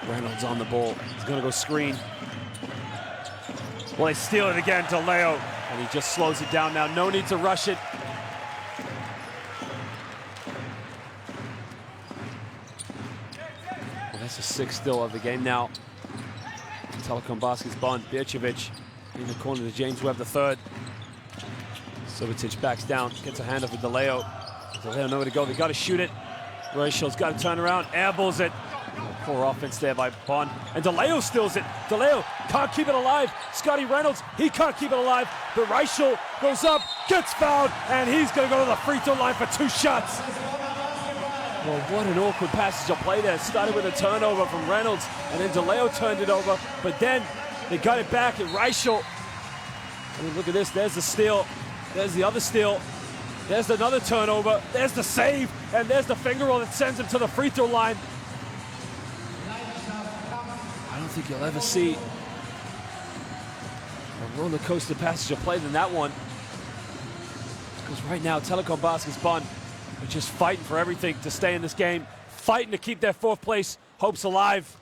Reynolds on the ball. He's going to go screen. Well, they steal it again, DeLeo. And he just slows it down now. No need to rush it. Well, that's the 6th still of the game now. Telekom baskets Bonn. Bircevic in the corner to James Webb III. Subotic backs down, gets a handoff with DeLeo. DeLeo nowhere to go, they got to shoot it. Rachel's got to turn around, airballs it. Poor offense there by Bonn. And DeLeo steals it. DeLeo can't keep it alive. Scotty Reynolds, he can't keep it alive. But Rachel goes up, gets fouled, and he's going to go to the free throw line for 2 shots. Well, what an awkward passage of play there. It started with a turnover from Reynolds, and then DeLeo turned it over. But then they got it back, and Rachel. I mean, look at this. There's the steal. There's the other steal. There's another turnover. There's the save. And there's the finger roll that sends him to the free throw line. I don't think you'll ever see a roller coaster passage of play than that one. Because right now, Telekom baskets Bonn are just fighting for everything to stay in this game. Fighting to keep their 4th place hopes alive.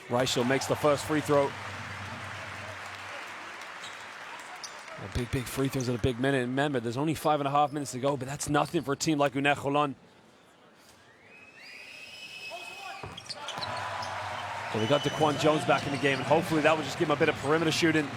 Reichel makes the first free throw. Big free throws at a big minute. Remember, there's only 5.5 minutes to go, but that's nothing for a team like UNET Holon. So we got Daquan Jones back in the game, and hopefully that will just give him a bit of perimeter shooting.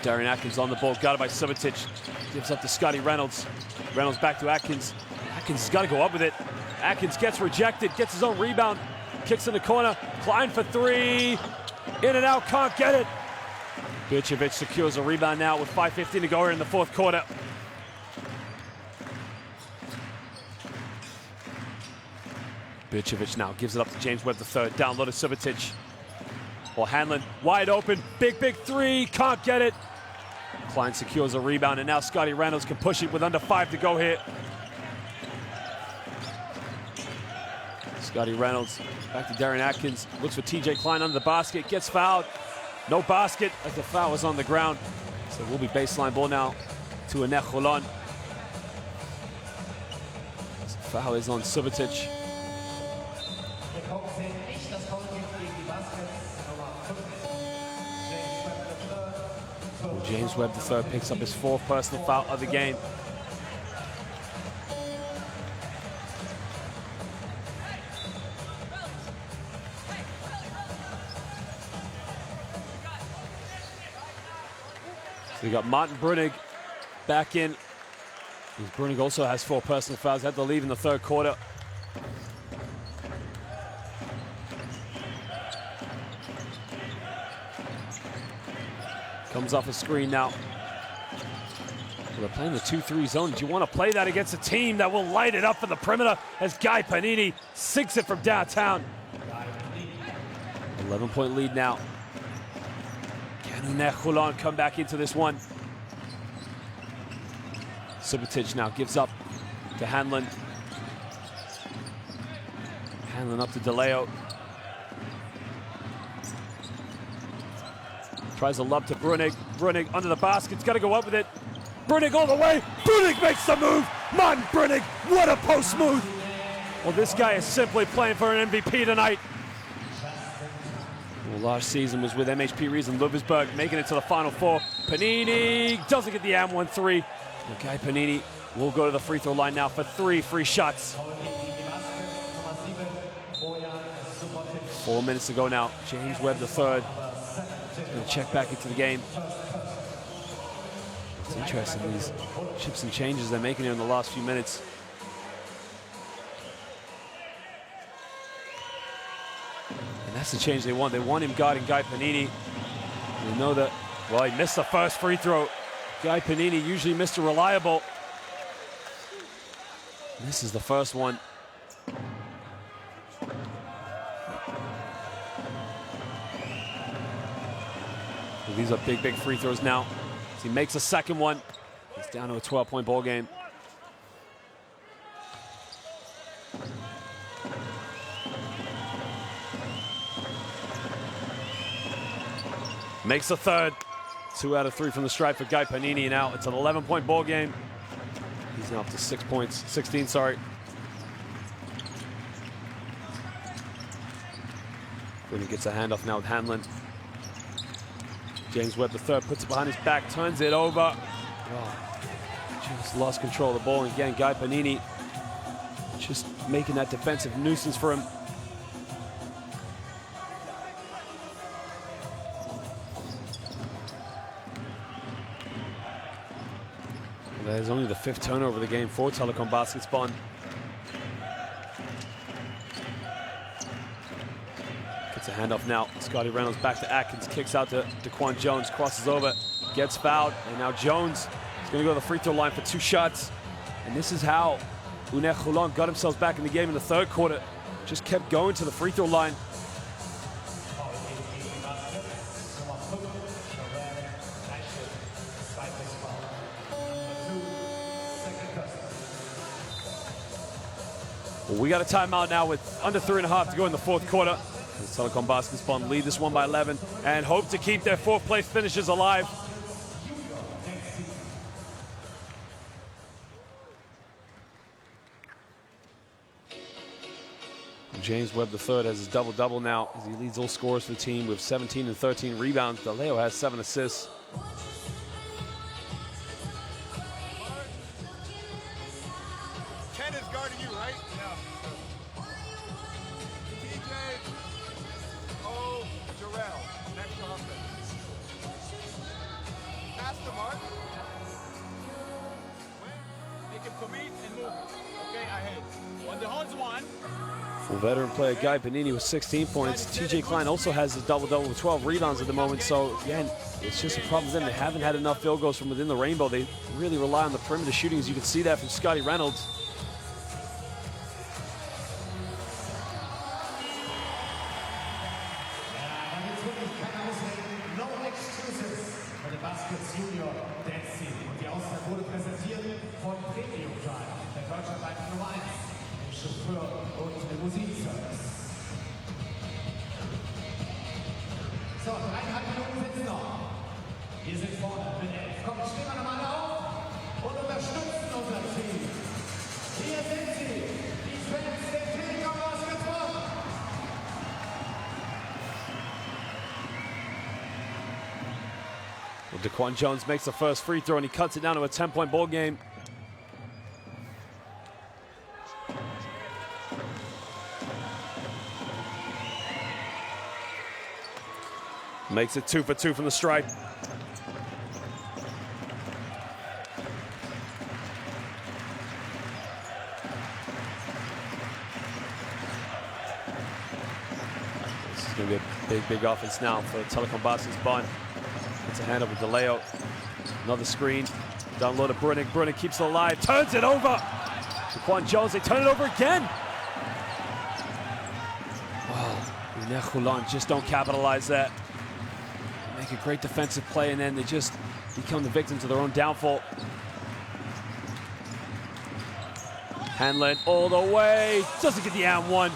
Darian Atkins on the ball, got it by Subotic. Gives up to Scotty Reynolds. Reynolds back to Atkins. Atkins has got to go up with it. Atkins gets rejected, gets his own rebound. Kicks in the corner. Klein for 3. In and out, can't get it. Bircevic secures a rebound now with 5:15 to go here in the 4th quarter. Bircevic now gives it up to James Webb III. Down low to Subotic. Well, Hanlon wide open. Big 3. Can't get it. Klein secures a rebound, and now Scotty Reynolds can push it with under 5 to go here. Scotty Reynolds back to Darian Atkins. Looks for TJ Klein under the basket. Gets fouled. No basket as the foul was on the ground. So we'll be baseline ball now to UNET Holon. The foul is on Subotic. James Webb III picks up his 4th personal foul of the game. So we got Martin Brunig back in. Brunig also has 4 personal fouls. Had to leave in the 3rd quarter. Comes off a screen now. Well, they're playing the 2-3 zone. Do you want to play that against a team that will light it up for the perimeter as Guy Panini sinks it from downtown? 11-point lead now. Can Can UNET Holon come back into this one? Subotic now gives up to Hanlon. Hanlon up to DeLeo. Tries a lob to Brunig. Brunig under the basket. He's got to go up with it. Brunig all the way. Brunig makes the move. Man, Brunig, what a post move. Well, this guy is simply playing for an MVP tonight. Well, last season was with MHP Rees and Ludwigsburg, making it to the Final Four. Panini doesn't get the M1-3. Okay, Panini will go to the free throw line now for 3 free shots. 4 minutes to go now. James Webb the third. Going to check back into the game. It's interesting, these chips and changes they're making here in the last few minutes. And that's the change they want. They want him guarding Guy Panini. They know that, well, he missed the first free throw. Guy Panini, usually Mr. Reliable. This is the first one. Well, these are big, big free throws now. As he makes a second one, he's down to a 12-point ball game. Makes a third. 2 out of 3 from the stripe for Guy Panini now. It's an 11-point ball game. He's now up to 6 points, 16, sorry. Then he gets a handoff now with Hanlon. James Webb the third puts it behind his back, turns it over. Oh, just lost control of the ball. And again, Guy Panini just making that defensive nuisance for him. There's only the 5th turnover of the game for Telekom Baskets Bonn. Gets a handoff now. Scotty Reynolds back to Atkins, kicks out to Daquan Jones, crosses over, gets fouled, and now Jones is going to go to the free throw line for 2 shots. And this is how UNET Holon got themselves back in the game in the 3rd quarter. Just kept going to the free throw line. Well, we got a timeout now with under 3.5 to go in the 4th quarter. The Telekom Baskets Bonn lead this one by 11 and hope to keep their 4th place finishes alive. James Webb III has his double-double now as he leads all scorers for the team with 17 and 13 rebounds. DeLeo has 7 assists. Ken is guarding you, right? Yeah. TJ, O, Jarrell, next offense. Pass to Mark. Make him commit and move. Okay, ahead. On the horns one. Full veteran player Guy Panini with 16 points. TJ Klein also has his double-double with 12 rebounds at the moment. So, again, it's just a problem with them. They haven't had enough field goals from within the rainbow. They really rely on the perimeter shooting, as you can see that from Scotty Reynolds. So, 3,5 Minuten sind noch. Wir sind vorne mit 11. Kommt, stehen wir nochmal auf und unterstützen unser Team. Hier sind sie, die Fans der Telekom Baskets Bonn. Well, Daquan Jones makes the first free throw and he cuts it down to a 10-point ball game. Makes it 2 for 2 from the stripe. This is going to be a big, big offense now for Telekom Baskets Bonn. It's a hand over DeLeo. Another screen. Down low to Brunig. Brunig keeps it alive. Turns it over. Daquan Jones, they turn it over again. Wow. UNET Holon just don't capitalize that. make a great defensive play, and then they just become the victims of their own downfall. Hanlon all the way, doesn't get the and one.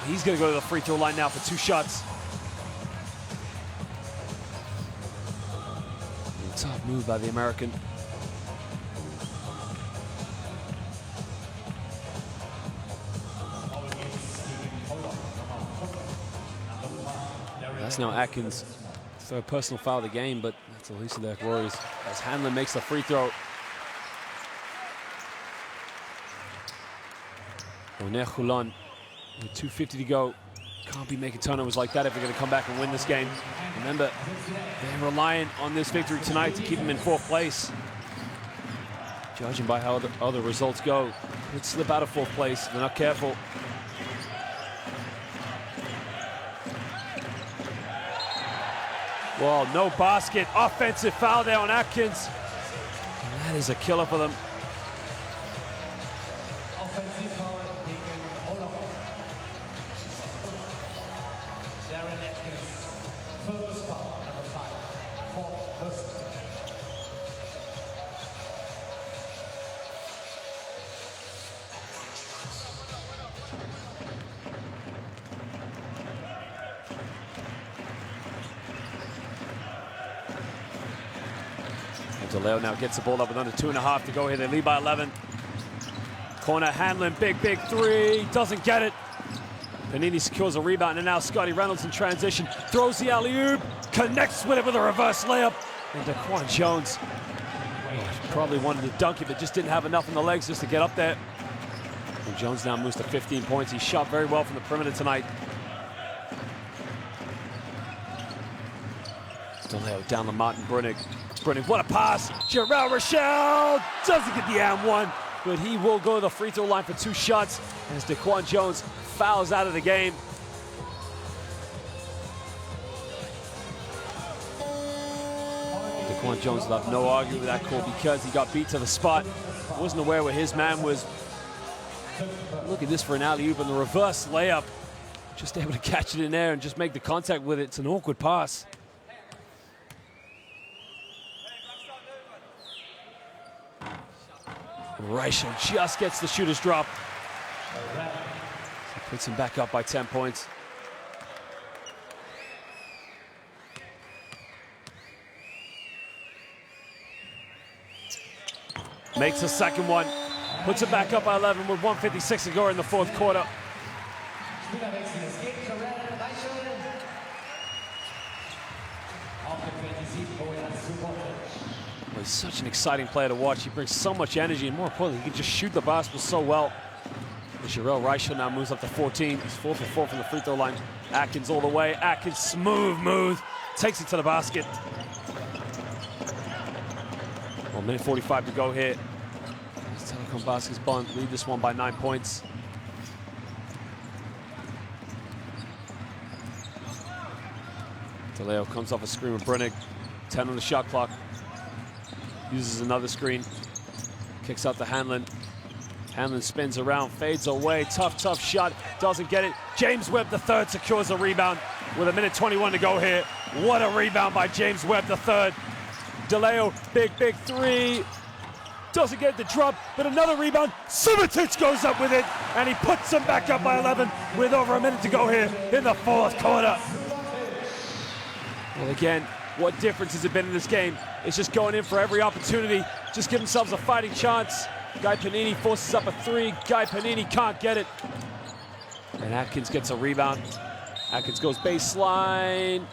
He's gonna go to the free throw line now for 2 shots. Tough move by the American. That's now Atkins' 3rd personal foul of the game, but that's the least of their glories as Hanlon makes the free throw. UNET Holon with 2:50 to go. Can't be making turnovers like that if they're going to come back and win this game. Remember, they're relying on this victory tonight to keep them in 4th place. Judging by how the other results go, could slip out of 4th place if they're not careful. Well, no basket. Offensive foul there on Atkins. And that is a killer for them. DeLeo now gets the ball up with under 2.5 to go here. They lead by 11. Corner, Hanlon, big 3. Doesn't get it. Panini secures a rebound, and now Scotty Reynolds in transition. Throws the alley-oop, connects with it with a reverse layup. And Daquan Jones probably wanted to dunk it, but just didn't have enough in the legs just to get up there. And Jones now moves to 15 points. He shot very well from the perimeter tonight. DeLeo down to Martin Brunnig. Brunnig, what a pass! Jarrell Rochelle doesn't get the and one, but he will go to the free throw line for 2 shots as Daquan Jones fouls out of the game. Daquan Jones will have no argument with that call because he got beat to the spot. Wasn't aware where his man was. Look at this for an alley-oop and the reverse layup. Just able to catch it in there and just make the contact with it. It's an awkward pass. Reichel just gets the shooter's drop. So puts him back up by 10 points. Makes the second one. Puts it back up by 11 with 1:56 to go in the 4th quarter. Well, he's such an exciting player to watch. He brings so much energy, and more importantly, he can just shoot the basketball so well. And Jarrell Reichel now moves up to 14. He's 4 for 4 from the free throw line. Atkins all the way. Atkins, smooth move. Takes it to the basket. Well, minute 45 to go here. As Telekom Baskets Bonn lead this one by 9 points. DeLeo comes off a screen with Brunnig. 10 on the shot clock. Uses another screen. Kicks out to Hanlon. Hanlon spins around, fades away. Tough shot. Doesn't get it. James Webb III secures the rebound with 1:21 to go here. What a rebound by James Webb III. DeLeo, big 3. Doesn't get the drop, but another rebound. Subotic goes up with it, and he puts them back up by 11 with over a minute to go here in the 4th quarter. Well, again, what difference has it been in this game? It's just going in for every opportunity. Just give themselves a fighting chance. Guy Panini forces up a 3. Guy Panini can't get it. And Atkins gets a rebound. Atkins goes baseline.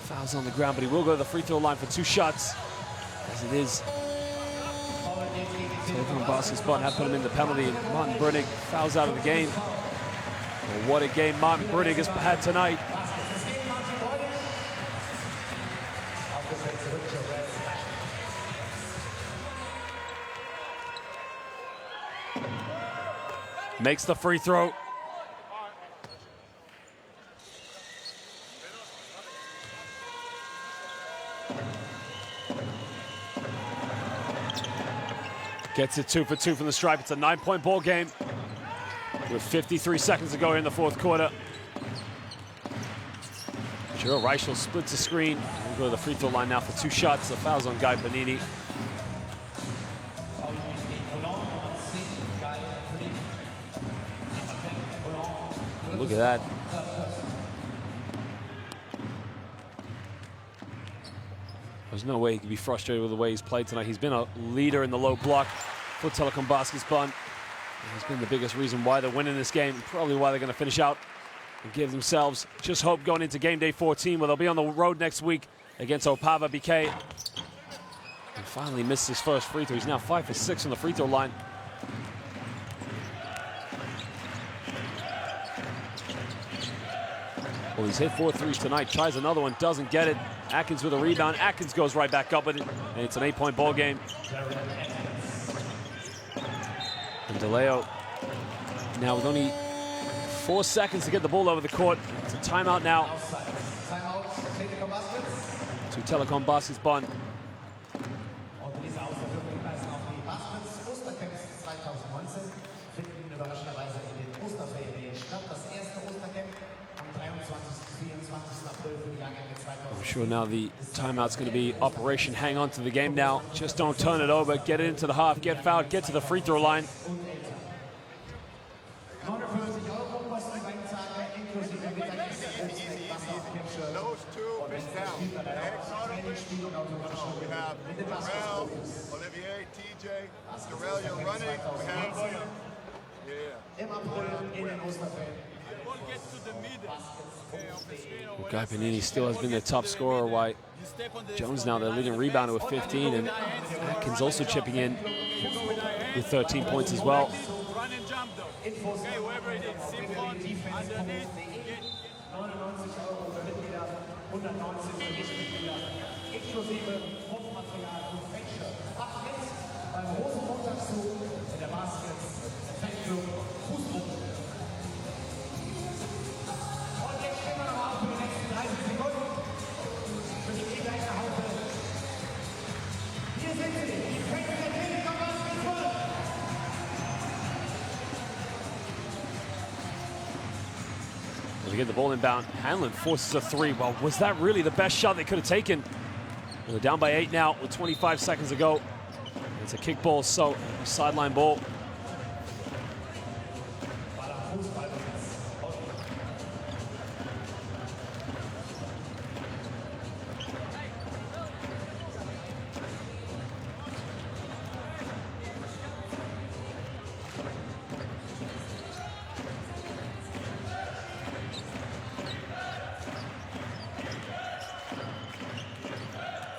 Fouls on the ground, but he will go to the free throw line for 2 shots. As it is, Telekom Baskets Bonn have put him in the penalty, and Martin Brunnig fouls out of the game. Well, what a game Martin Brunnig has had tonight. Makes the free throw. Gets it 2 for 2 from the stripe. It's a 9-point ball game with 53 seconds to go in the 4th quarter. Sure, Reichel splits the screen. We'll go to the free throw line now for 2 shots. The foul's on Guy Panini. Look at that. There's no way he could be frustrated with the way he's played tonight. He's been a leader in the low block for Telekom Basketball. He's been the biggest reason why they're winning this game, and probably why they're going to finish out and give themselves just hope going into game day 14, where they'll be on the road next week against Opava BK. And finally missed his first free throw. He's now 5 for 6 on the free throw line. Well, he's hit 4 threes tonight. Tries another one, doesn't get it. Atkins with a rebound. Atkins goes right back up with it, and it's an 8-point ball game. And DeLeo now with only 4 seconds to get the ball over the court. It's a timeout now to Telekom Basketball. Und diese Auswirkungen weisen auf die Baskets-Ostercamps 2019 finden überraschenderweise in den Osterferien statt. Das erste Ostercamp am 23. und 24. April für die Jahrgänge 2020. I'm sure now the timeout's going to be Operation Hang On to the game now. Just don't turn it over. Get it into the half. Get fouled. Get to the free throw line. Those two fish down. We have Darrell, Olivier, TJ. Darrell, you're running. We have Im April in den Osterferien. Well, Guy Panini still has been the top scorer, while Jones now the leading rebounder with 15, and Atkins also chipping in with 13 points as well. Run and jump though. Okay, whoever it is, Simon, underneath. 99 € für Mitglieder, 119 für Nichtmitglieder, inklusive Hochmaterial und Fächer. Macht mit beim Rosenmontagszug in der Baskets Effektclub Fußball. Und jetzt stehen wir noch auf für die nächsten 30 Sekunden für die gegnerische Haube. Hier sind sie, die Fächer der Telekom Basketball. They get the ball inbound. Hanlon forces a 3. Well, was that really the best shot they could have taken? Well, they're down by 8 now with 25 seconds to go. It's a kick ball, so sideline ball.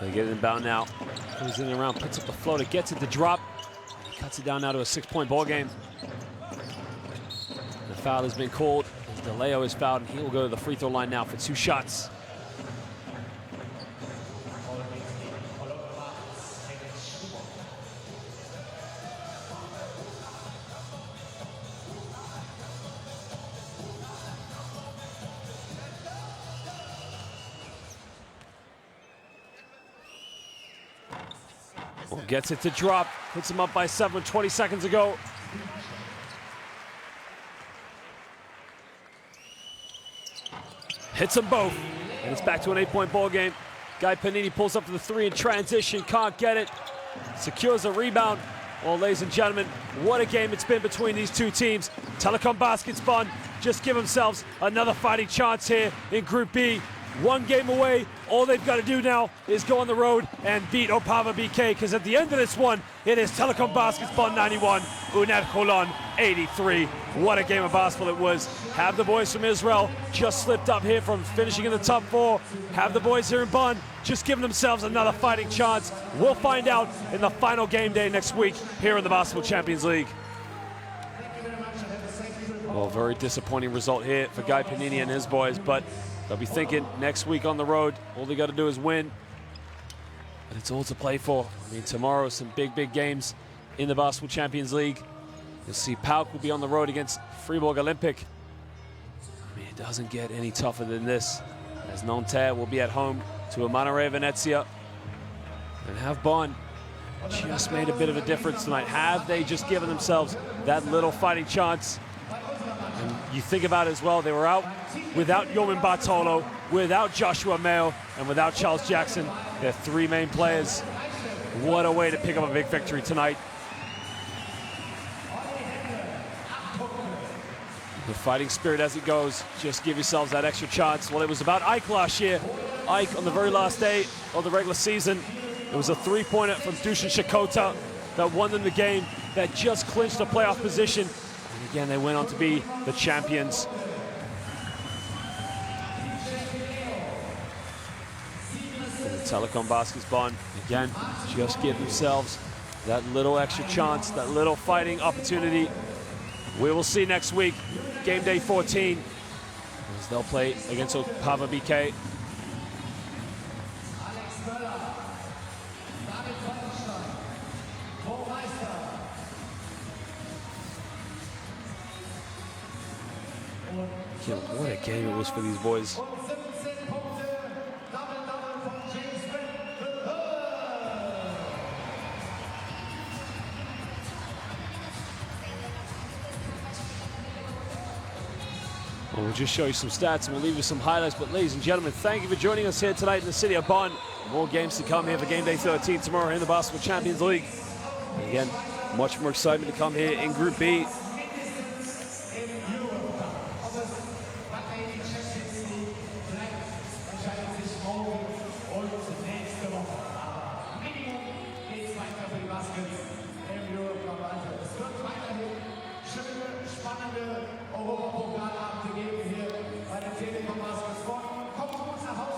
They get it inbound now. Goes in and around, puts up the floater, gets it to drop. He cuts it down now to a 6-point ball game. The foul has been called. DeLeo is fouled, and he will go to the free throw line now for 2 shots. Gets it to drop, puts him up by 7, 20 seconds ago. Hits them both, and it's back to an 8-point ball game. Guy Panini pulls up to the 3 in transition, can't get it. Secures a rebound. Well, ladies and gentlemen, what a game it's been between these two teams. Telekom Basketball just give themselves another fighting chance here in Group B. 1 game away. All they've got to do now is go on the road and beat Opava BK, because at the end of this one, it is Telekom Basketball 91, UNET Holon 83. What a game of basketball it was. Have the boys from Israel just slipped up here from finishing in the top 4. Have the boys here in Bonn just giving themselves another fighting chance. We'll find out in the final game day next week here in the Basketball Champions League. Well, very disappointing result here for Guy Panini and his boys, but they'll be thinking next week on the road, all they got to do is win. But it's all to play for. I mean, tomorrow, some big, big games in the Basketball Champions League. You'll see Pauk will be on the road against Fribourg Olympic. I mean, it doesn't get any tougher than this, as Nanterre will be at home to Amanare Venezia. And have Bonn just made a bit of a difference tonight? Have they just given themselves that little fighting chance? And you think about it as well, they were out without Yomin Bartolo. without Joshua Mayo and without Charles Jackson, their three main players. What a way to pick up a big victory tonight. The fighting spirit as it goes. Just give yourselves that extra chance. Well, it was about Ike last year. Ike, on the very last day of the regular season, it was a three-pointer from Dusan Shakota that won them the game, that just clinched a playoff position. And again, they went on to be the champions. And the Telekom Baskets Bonn, again, just give themselves that little extra chance, that little fighting opportunity. We will see next week, game day 14, as they'll play against Opava BK. What a game it was for these boys. Well, we'll just show you some stats and we'll leave you some highlights. But ladies and gentlemen, thank you for joining us here tonight in the city of Bonn. More games to come here for game day 13 tomorrow in the Basketball Champions League. And again, much more excitement to come here in Group B.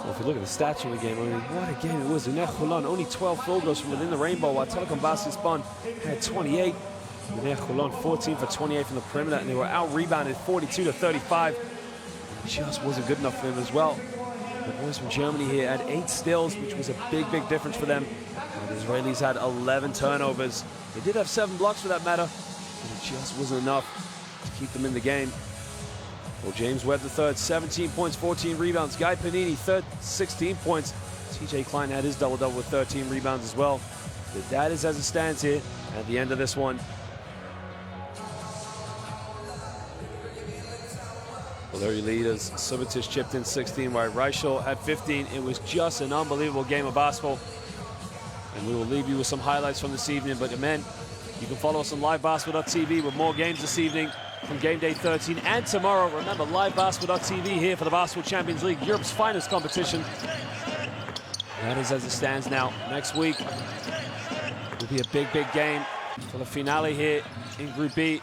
If you look at the stats from the game, I mean, what a game it was. UNET Holon, only 12 field goals from within the rainbow, while Telekom Baskets Bonn had 28. UNET Holon 14 for 28 from the perimeter, and they were out-rebounded 42-35. It just wasn't good enough for them as well. The boys from Germany here had 8 steals, which was a big, big difference for them. And the Israelis had 11 turnovers. They did have 7 blocks for that matter, but it just wasn't enough to keep them in the game. Well, James Webb III, 17 points, 14 rebounds. Guy Panini, 16 points. TJ Klein had his double-double with 13 rebounds as well. But that is as it stands here at the end of this one. Well, there are your leaders. Subotic chipped in 16, while Reichel had 15. It was just an unbelievable game of basketball. And we will leave you with some highlights from this evening. But, men, you can follow us on livebasketball.tv with more games this evening from game day 13 and tomorrow. Remember, livebasketball.tv here for the Basketball Champions League, Europe's finest competition. That is as it stands now. Next week will be a big, big game for the finale here in Group B.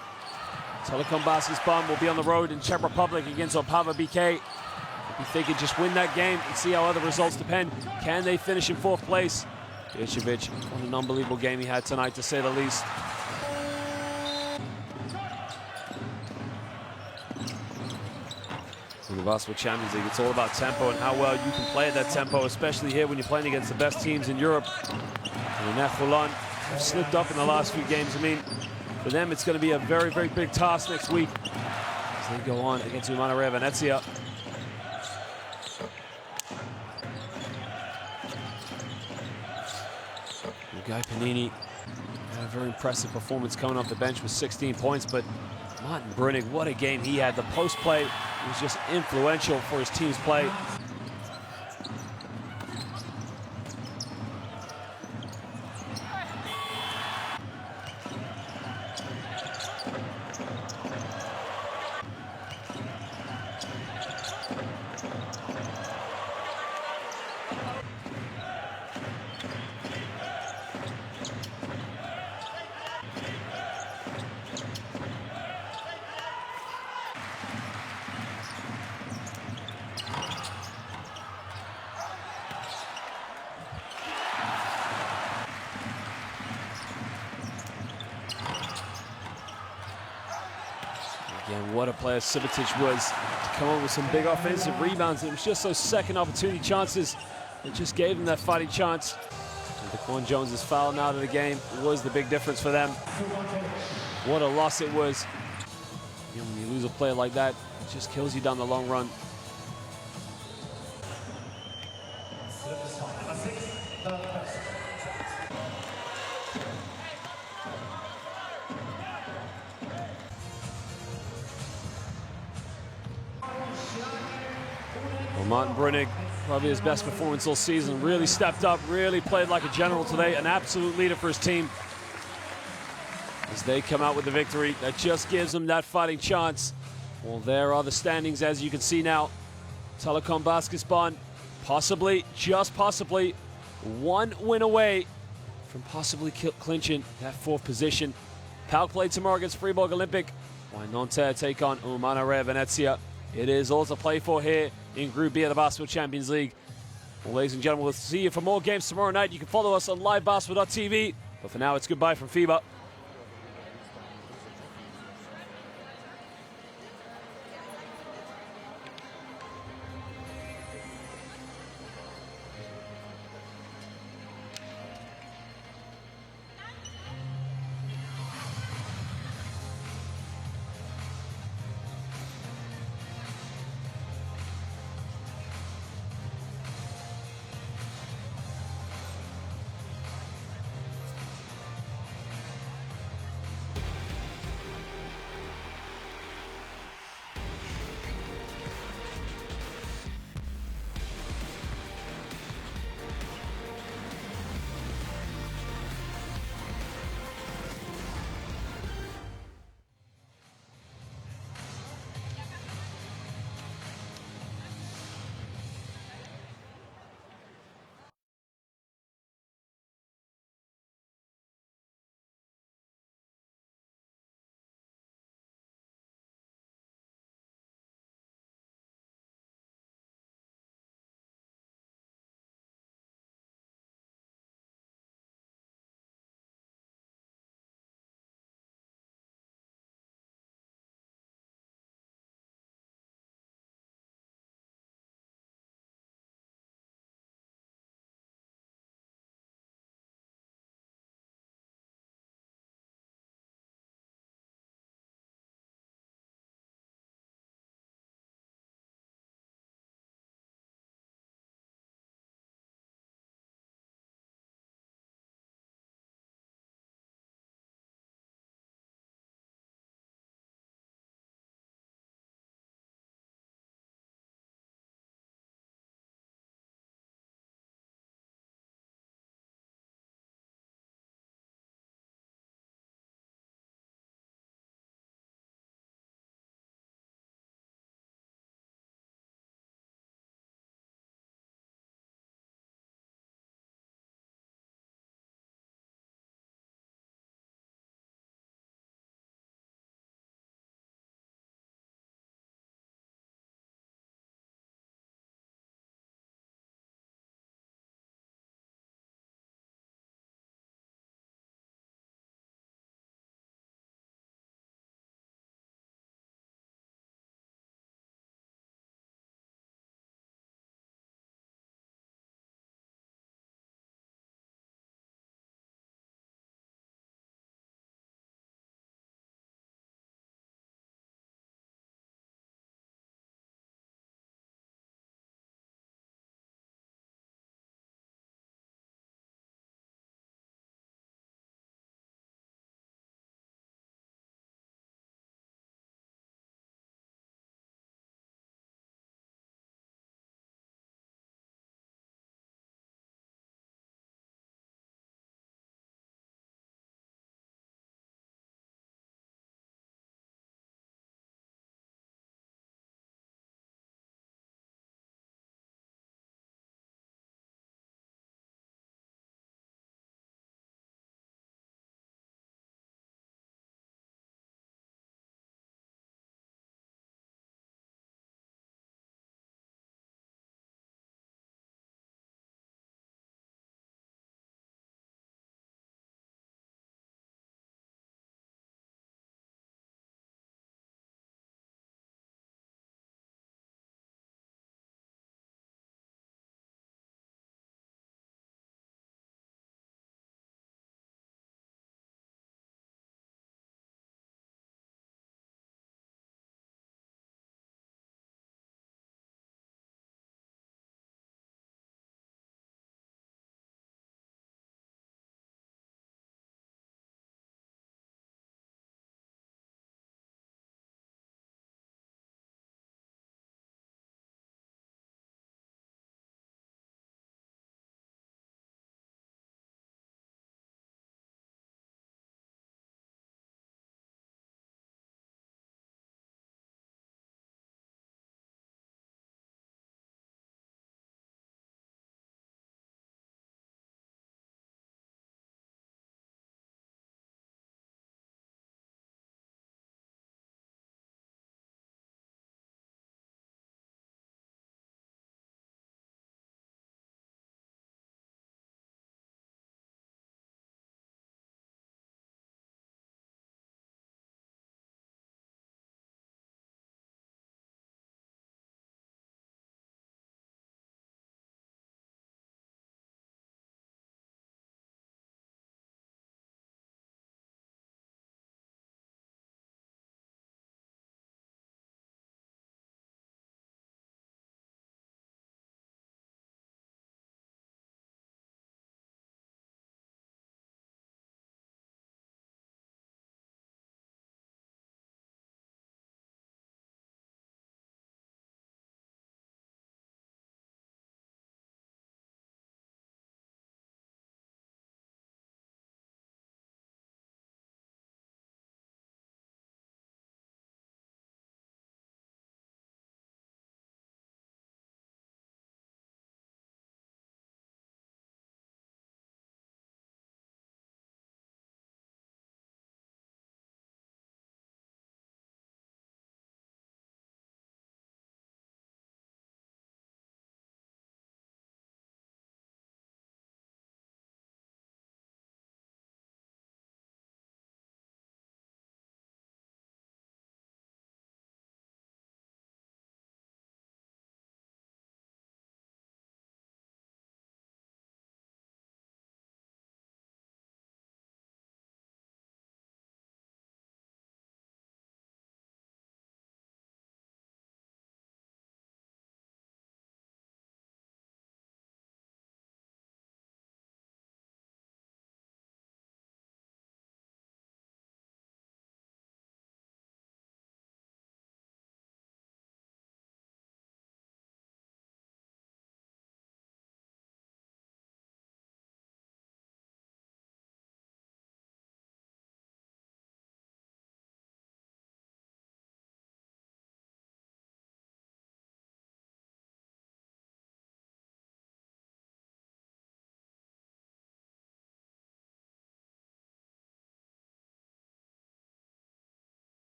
Telekom Baskets Bonn will be on the road in Czech Republic against Opava BK. If they could just win that game and see how other results depend, can they finish in 4th place? Icevic, what an unbelievable game he had tonight, to say the least. In the Basketball Champions League, it's all about tempo and how well you can play at that tempo, especially here when you're playing against the best teams in Europe. And UNET Holon have slipped up in the last few games. I mean, for them, it's going to be a very, very big task next week as they go on against Umana Venezia. Guy Panini had a very impressive performance coming off the bench with 16 points, but Martin Brunig, what a game he had. The post play was just influential for his team's play. Again, what a player Subotic was to come on with some big offensive rebounds. It was just those second opportunity chances that just gave them that fighting chance. And Daquan Jones' foul now to the game was the big difference for them. What a loss it was. You know, when you lose a player like that, it just kills you down the long run. Well, Martin Brunig, probably his best performance all season, really stepped up, really played like a general today, an absolute leader for his team. As they come out with the victory, that just gives them that fighting chance. Well, there are the standings, as you can see now. Telekom Baskets Bonn, possibly, just possibly, one win away from possibly clinching that 4th position. PAOK play tomorrow against Fribourg Olympic, while Nanterre take on Umana Venezia. It is all to play for here in Group B of the Basketball Champions League. Well, ladies and gentlemen, we'll see you for more games tomorrow night. You can follow us on livebasketball.tv. But for now, it's goodbye from FIBA.